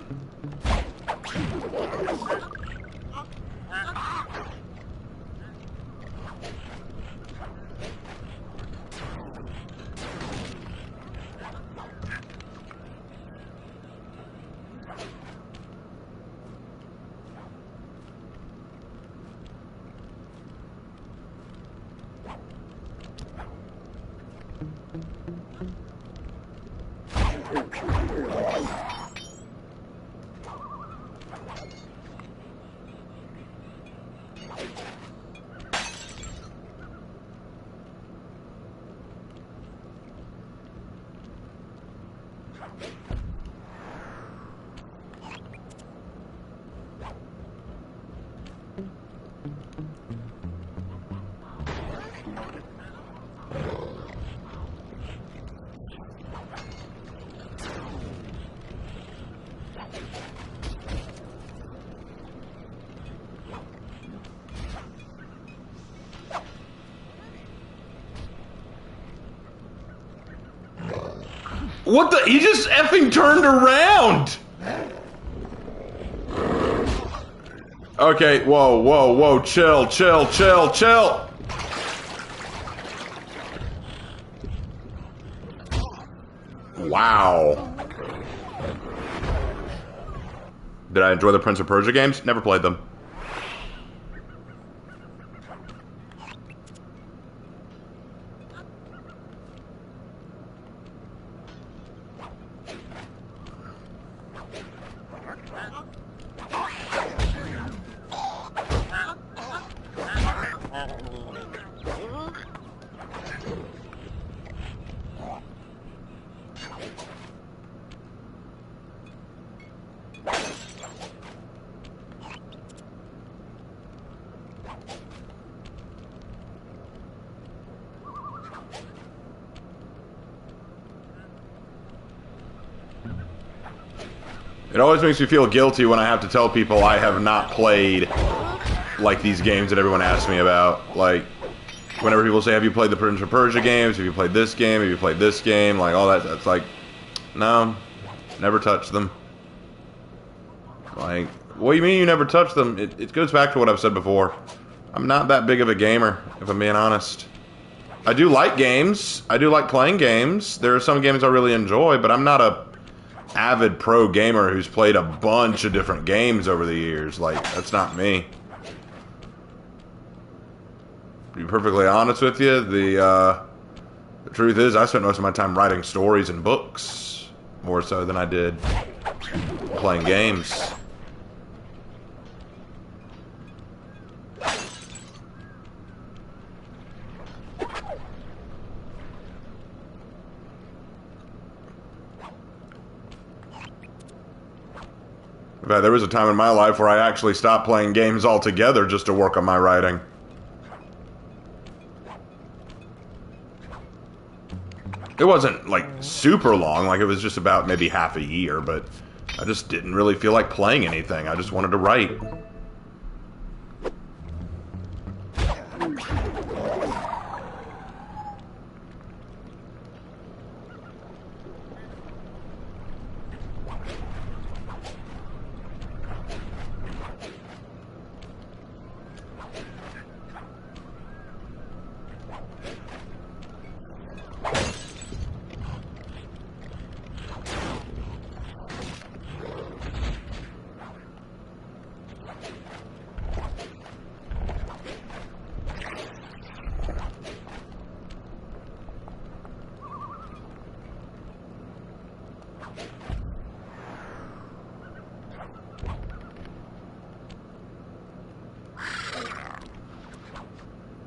What the? He just effing turned around! Okay, whoa, whoa, whoa, chill, chill, chill, chill! Wow. Did I enjoy the Prince of Persia games? Never played them. It always makes me feel guilty when I have to tell people I have not played, like, these games that everyone asks me about. Like, whenever people say, have you played the Prince of Persia games? Have you played this game? Have you played this game? Like, all that, that's like, no, never touched them. Like, what do you mean you never touched them? It goes back to what I've said before. I'm not that big of a gamer, if I'm being honest. I do like games. I do like playing games. There are some games I really enjoy, but I'm not a avid pro gamer who's played a bunch of different games over the years. Like, that's not me. To be perfectly honest with you, the truth is I spent most of my time writing stories and books, more so than I did playing games. In fact, there was a time in my life where I actually stopped playing games altogether just to work on my writing. It wasn't, like, super long, like, it was just about maybe half a year, but I just didn't really feel like playing anything. I just wanted to write.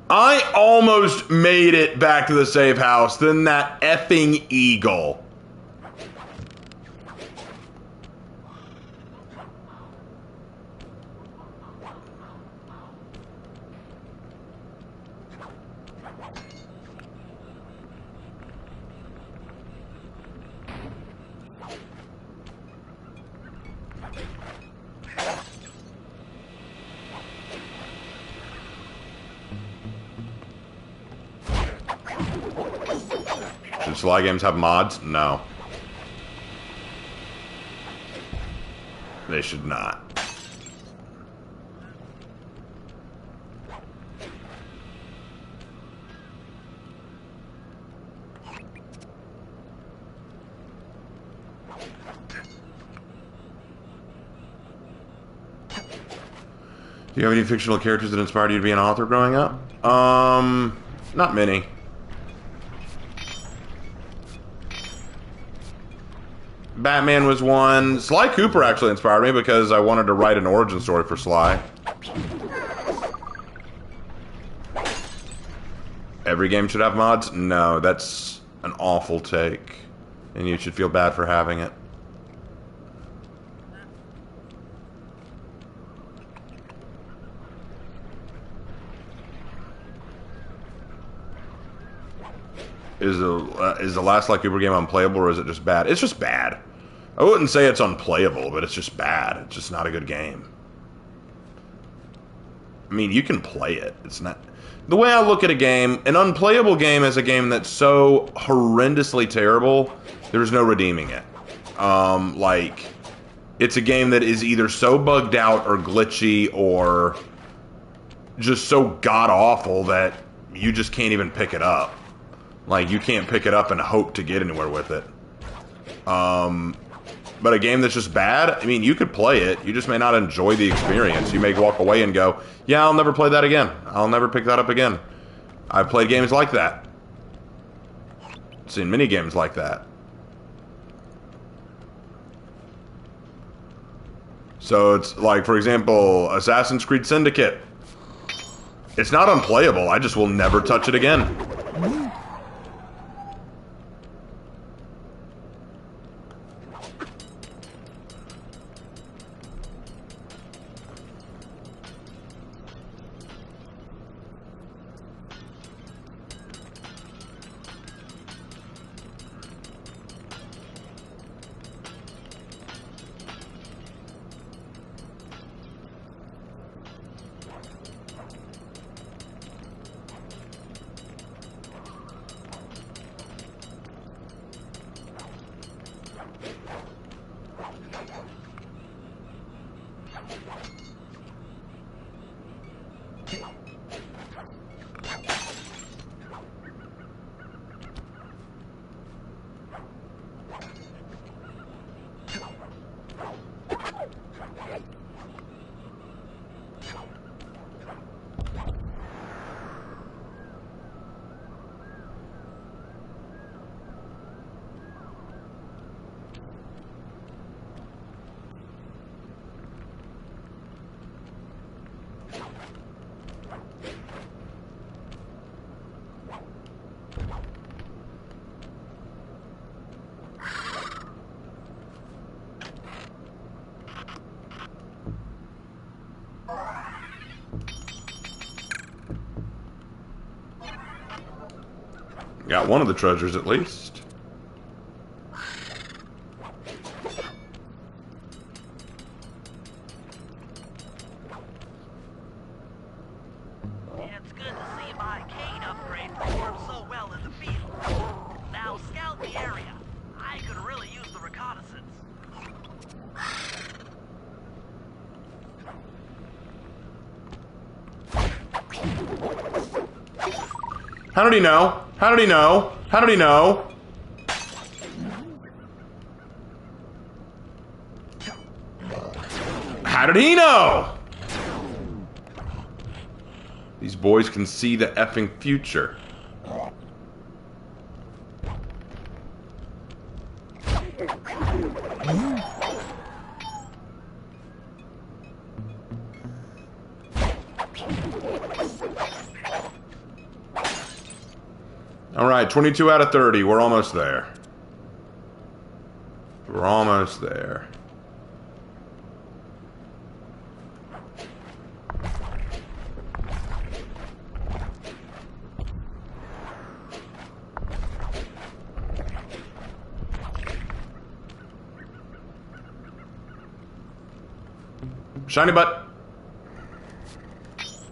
I almost made it back to the safe house, then that effing eagle. Should Sly games have mods? No. They should not. Do you have any fictional characters that inspired you to be an author growing up? Not many. Batman was one. Sly Cooper actually inspired me because I wanted to write an origin story for Sly. Every game should have mods? No, that's an awful take. And you should feel bad for having it. Is the last Sly Cooper game unplayable, or is it just bad? It's just bad. I wouldn't say it's unplayable, but it's just bad. It's just not a good game. I mean, you can play it. It's not... The way I look at a game, an unplayable game is a game that's so horrendously terrible, there's no redeeming it. Like, it's a game that is either so bugged out or glitchy or just so god-awful that you just can't even pick it up. Like, you can't pick it up and hope to get anywhere with it. But a game that's just bad, I mean, you could play it. You just may not enjoy the experience. You may walk away and go, yeah, I'll never play that again. I'll never pick that up again. I've played games like that. Seen many games like that. So it's like, for example, Assassin's Creed Syndicate. It's not unplayable. I just will never touch it again. Got one of the treasures at least. It's good to see my cane upgrade perform so well in the field. Now scout the area. I could really use the reconnaissance. How did he know? How did he know? How did he know? How did he know? These boys can see the effing future. Alright, 22 out of 30. We're almost there. We're almost there. Shiny butt.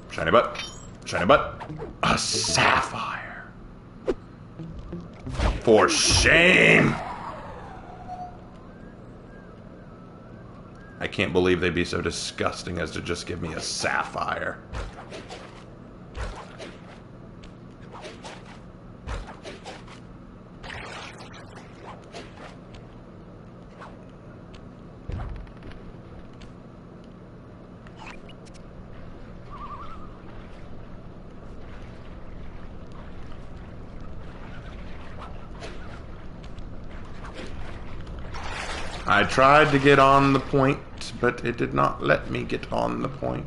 Shiny butt. Shiny butt. A sapphire. For shame! I can't believe they'd be so disgusting as to just give me a sapphire. I tried to get on the point, but it did not let me get on the point.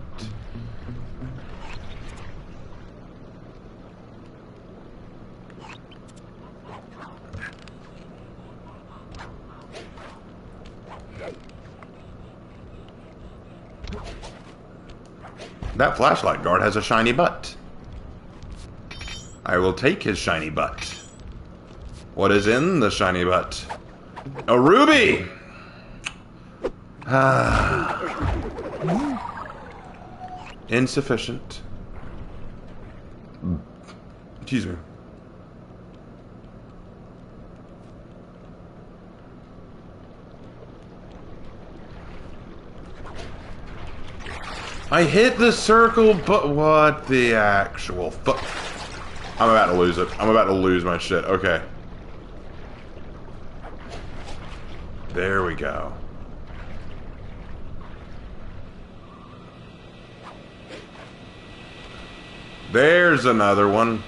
That flashlight guard has a shiny butt. I will take his shiny butt. What is in the shiny butt? A ruby! Insufficient. Excuse me. I hit the circle, but what the actual fuck? I'm about to lose it. I'm about to lose my shit. Okay. There we go. There's another one.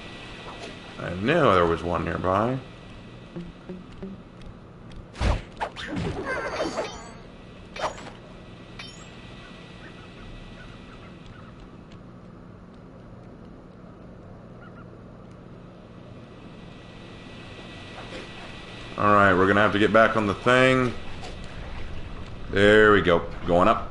I knew there was one nearby. Alright, we're gonna have to get back on the thing. There we go. Going up.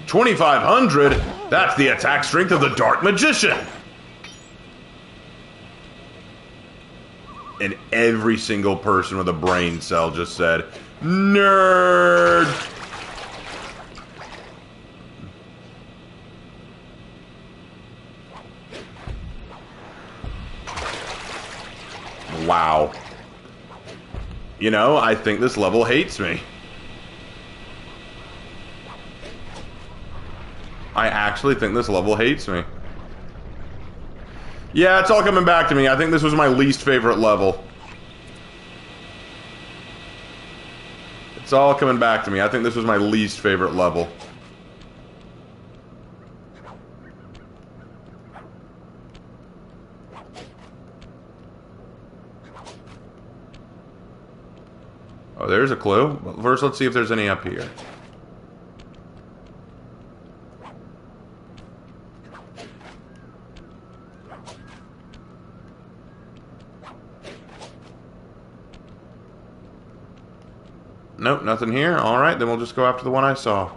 $2,500? That's the attack strength of the Dark Magician! And every single person with a brain cell just said, nerd! Wow. You know, I think this level hates me. I actually think this level hates me. Yeah, it's all coming back to me. I think this was my least favorite level. It's all coming back to me. I think this was my least favorite level. Oh, there's a clue. Well, first, let's see if there's any up here. Nope, nothing here. Alright, then we'll just go after the one I saw.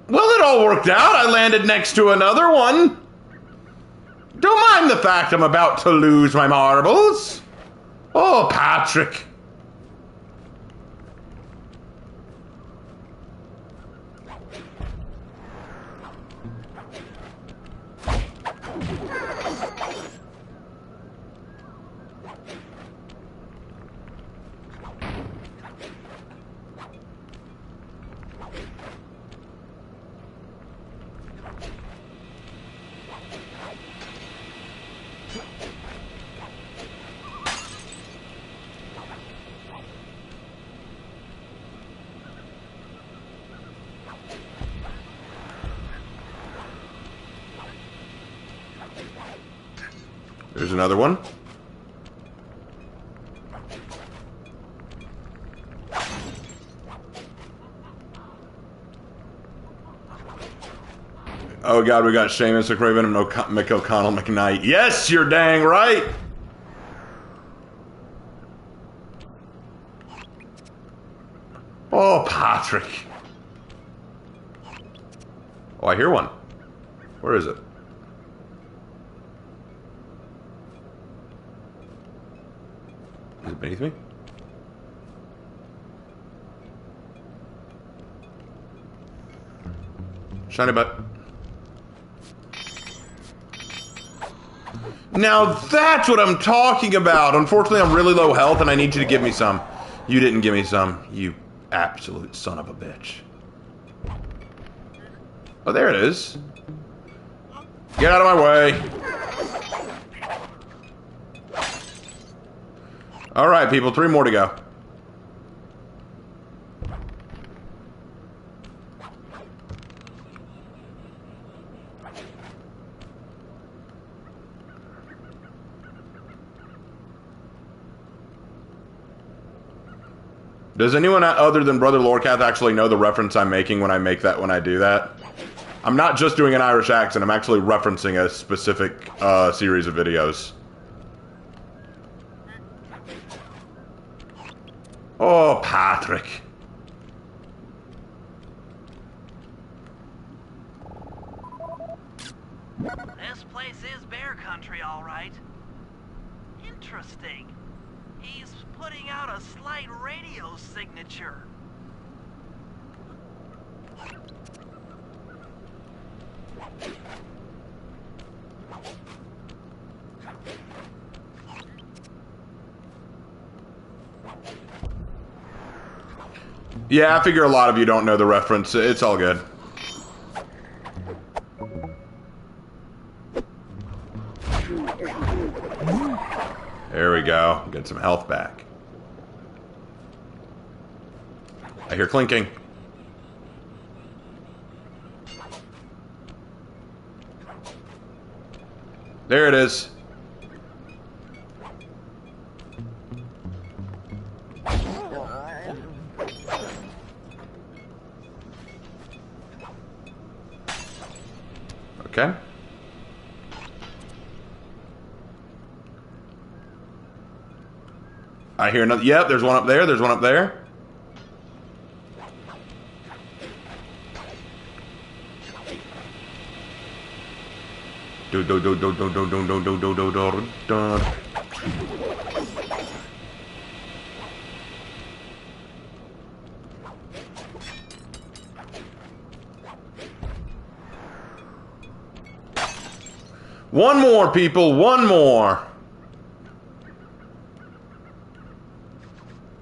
Well, it all worked out. I landed next to another one. Don't mind the fact I'm about to lose my marbles. Oh, Patrick. There's another one. Oh god, we got Seamus McRaven and Mick O'Connell McKnight. Yes, you're dang right! Oh, Patrick. Oh, I hear one. Where is it? Is it beneath me? Shiny butt. Now that's what I'm talking about. Unfortunately, I'm really low health and I need you to give me some. You didn't give me some, you absolute son of a bitch. Oh, there it is. Get out of my way. All right, people, 3 more to go. Does anyone other than Brother Lorcath actually know the reference I'm making when I make that, when I do that? I'm not just doing an Irish accent, I'm actually referencing a specific series of videos. Oh, Patrick. This place is bear country, all right. Interesting. He's putting out a slight radio signature. Yeah, I figure a lot of you don't know the reference. It's all good. There we go. Get some health back. I hear clinking. There it is. Okay. I hear another. Yep, there's one up there. There's one up there. One more, people. One more.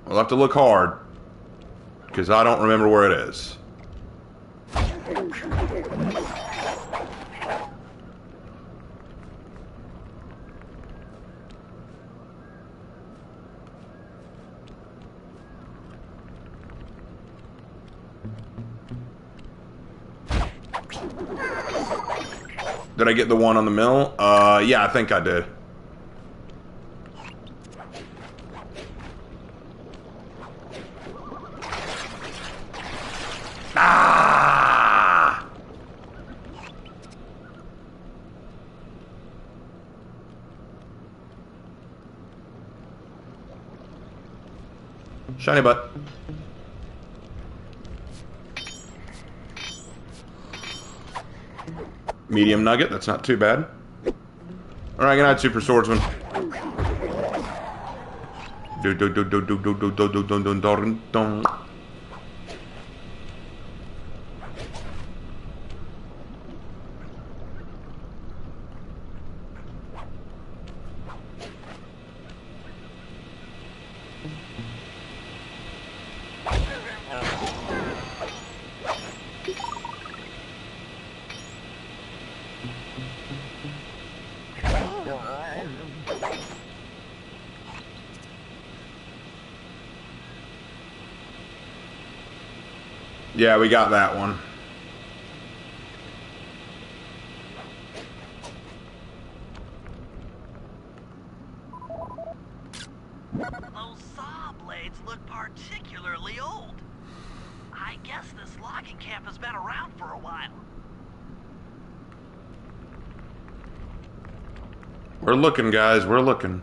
We'll have to look hard, because I don't remember where it is. Did I get the one on the mill? Yeah, I think I did. Shiny butt. Medium nugget, that's not too bad. Alright, good night, Super Swordsman. Yeah, we got that one. Those saw blades look particularly old. I guess this logging camp has been around for a while. We're looking, guys. We're looking.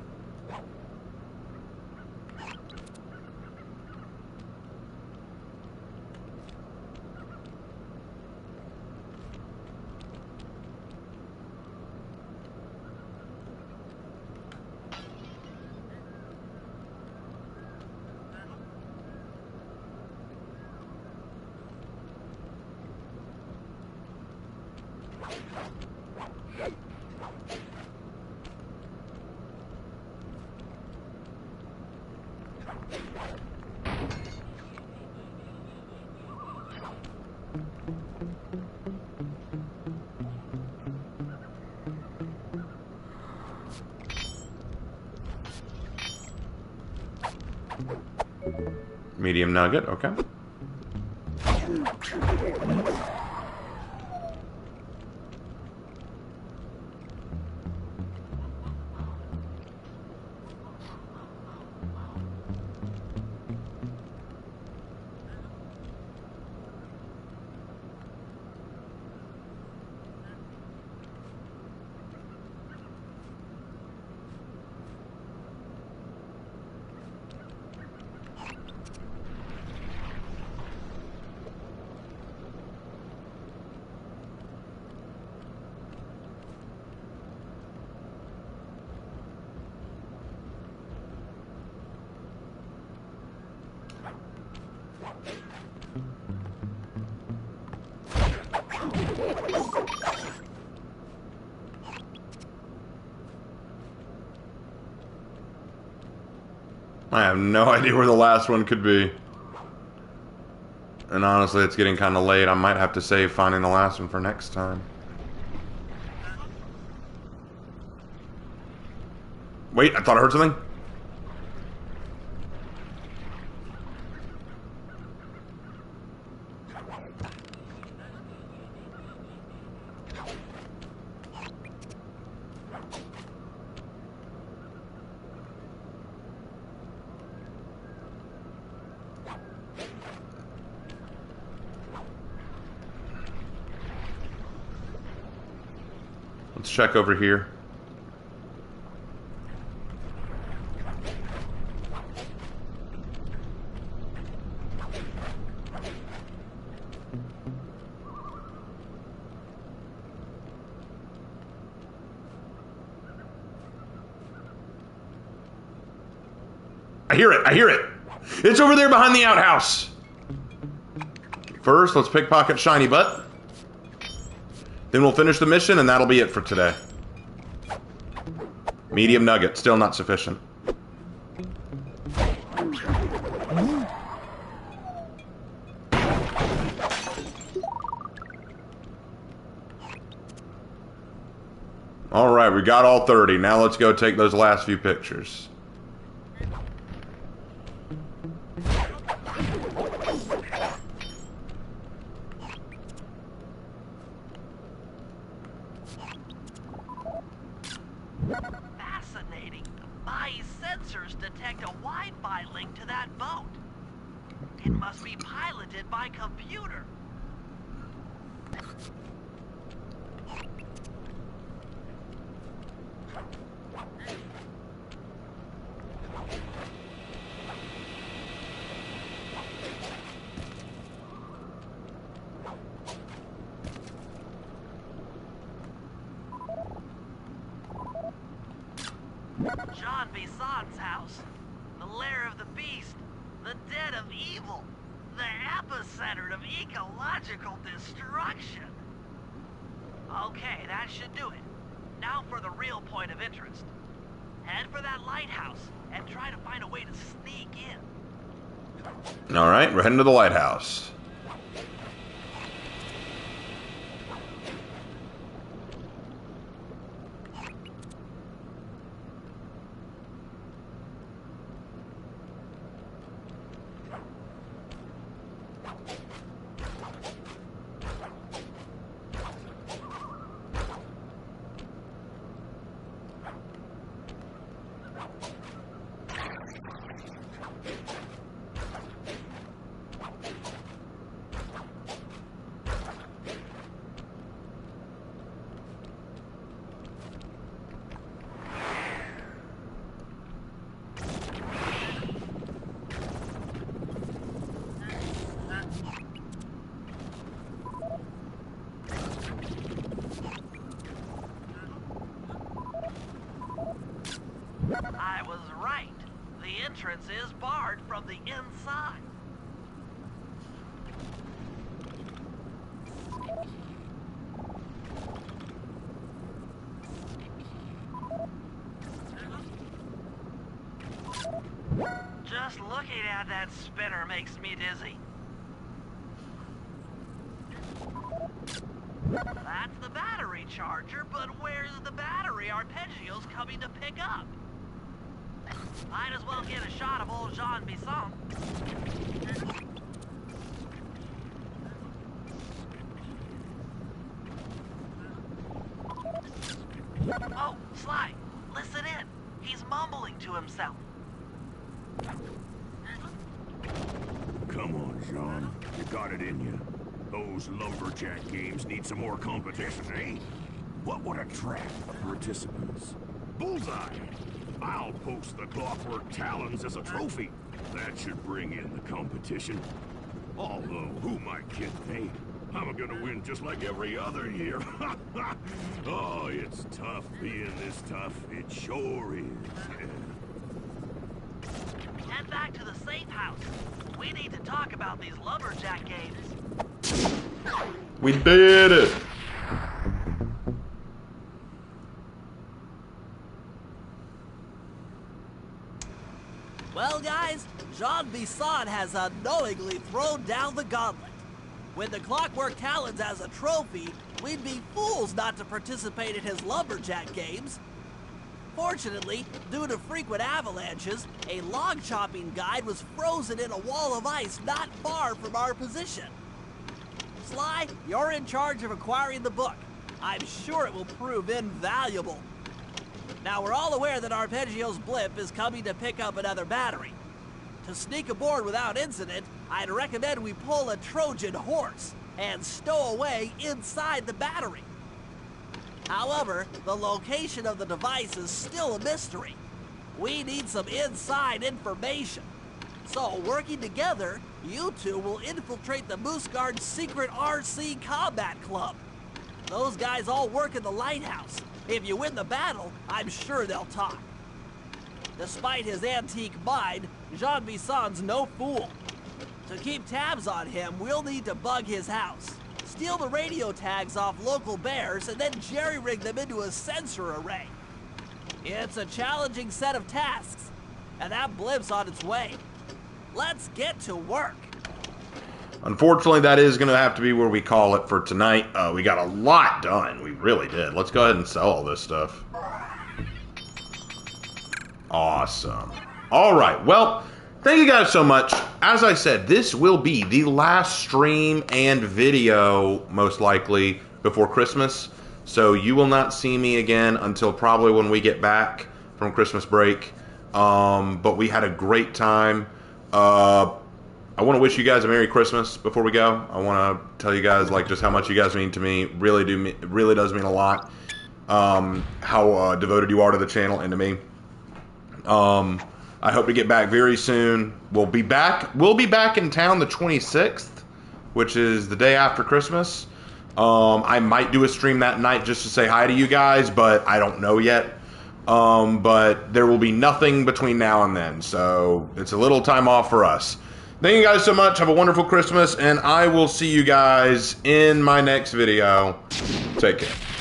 Medium nugget, okay. I have no idea where the last one could be. And honestly, it's getting kind of late. I might have to save finding the last one for next time. Wait, I thought I heard something. Let's check over here. I hear it, I hear it. It's over there behind the outhouse. First, let's pickpocket Shiny Butt. Then we'll finish the mission, and that'll be it for today. Medium nugget, still not sufficient. Alright, we got all 30. Now let's go take those last few pictures. Fascinating. My sensors detect a Wi-Fi link to that boat. It must be piloted by computer. John Bison's house. The lair of the beast. The den of evil. The epicenter of ecological destruction. Okay, that should do it. Now for the real point of interest. Head for that lighthouse and try to find a way to sneak in. Alright, we're heading to the lighthouse. I was right. The entrance is barred from the inside. Just looking at that spinner makes me dizzy. That's the battery charger, but where's the battery arpeggios coming to pick up? Might as well get a shot of old Jean Bison. Oh, Sly, listen in. He's mumbling to himself. Come on, John. You got it in you. Those lumberjack games need some more competition, eh? What would attract participants? Bullseye! I'll post the Clockwork Talons as a trophy. That should bring in the competition. Although, who am I kidding, eh? I'm gonna win just like every other year. Oh, it's tough being this tough. It sure is. Head back to the safe house. We need to talk about these lumberjack games. We did it! Well, guys, Jean Bison has unknowingly thrown down the gauntlet. With the Clockwork Talons as a trophy, we'd be fools not to participate in his lumberjack games. Fortunately, due to frequent avalanches, a log chopping guide was frozen in a wall of ice not far from our position. Sly, you're in charge of acquiring the book. I'm sure it will prove invaluable. Now, we're all aware that Arpeggio's blip is coming to pick up another battery. To sneak aboard without incident, I'd recommend we pull a Trojan horse and stow away inside the battery. However, the location of the device is still a mystery. We need some inside information. So, working together, you two will infiltrate the Moose Guard's secret RC combat club. Those guys all work in the lighthouse. If you win the battle, I'm sure they'll talk. Despite his antique mind, Jean Bison's no fool. To keep tabs on him, we'll need to bug his house, steal the radio tags off local bears, and then jerry-rig them into a sensor array. It's a challenging set of tasks, and that blip's on its way. Let's get to work. Unfortunately, that is going to have to be where we call it for tonight. We got a lot done. We really did. Let's go ahead and sell all this stuff. Awesome. All right. Well, thank you guys so much. As I said, this will be the last stream and video, most likely, before Christmas. So you will not see me again until probably when we get back from Christmas break. But we had a great time. I want to wish you guys a Merry Christmas before we go. I want to tell you guys like just how much you guys mean to me. Really does mean a lot. How devoted you are to the channel and to me. I hope to get back very soon. We'll be back in town the 26th, which is the day after Christmas. I might do a stream that night just to say hi to you guys, but I don't know yet. But there will be nothing between now and then, so it's a little time off for us. Thank you guys so much. Have a wonderful Christmas, and I will see you guys in my next video. Take care.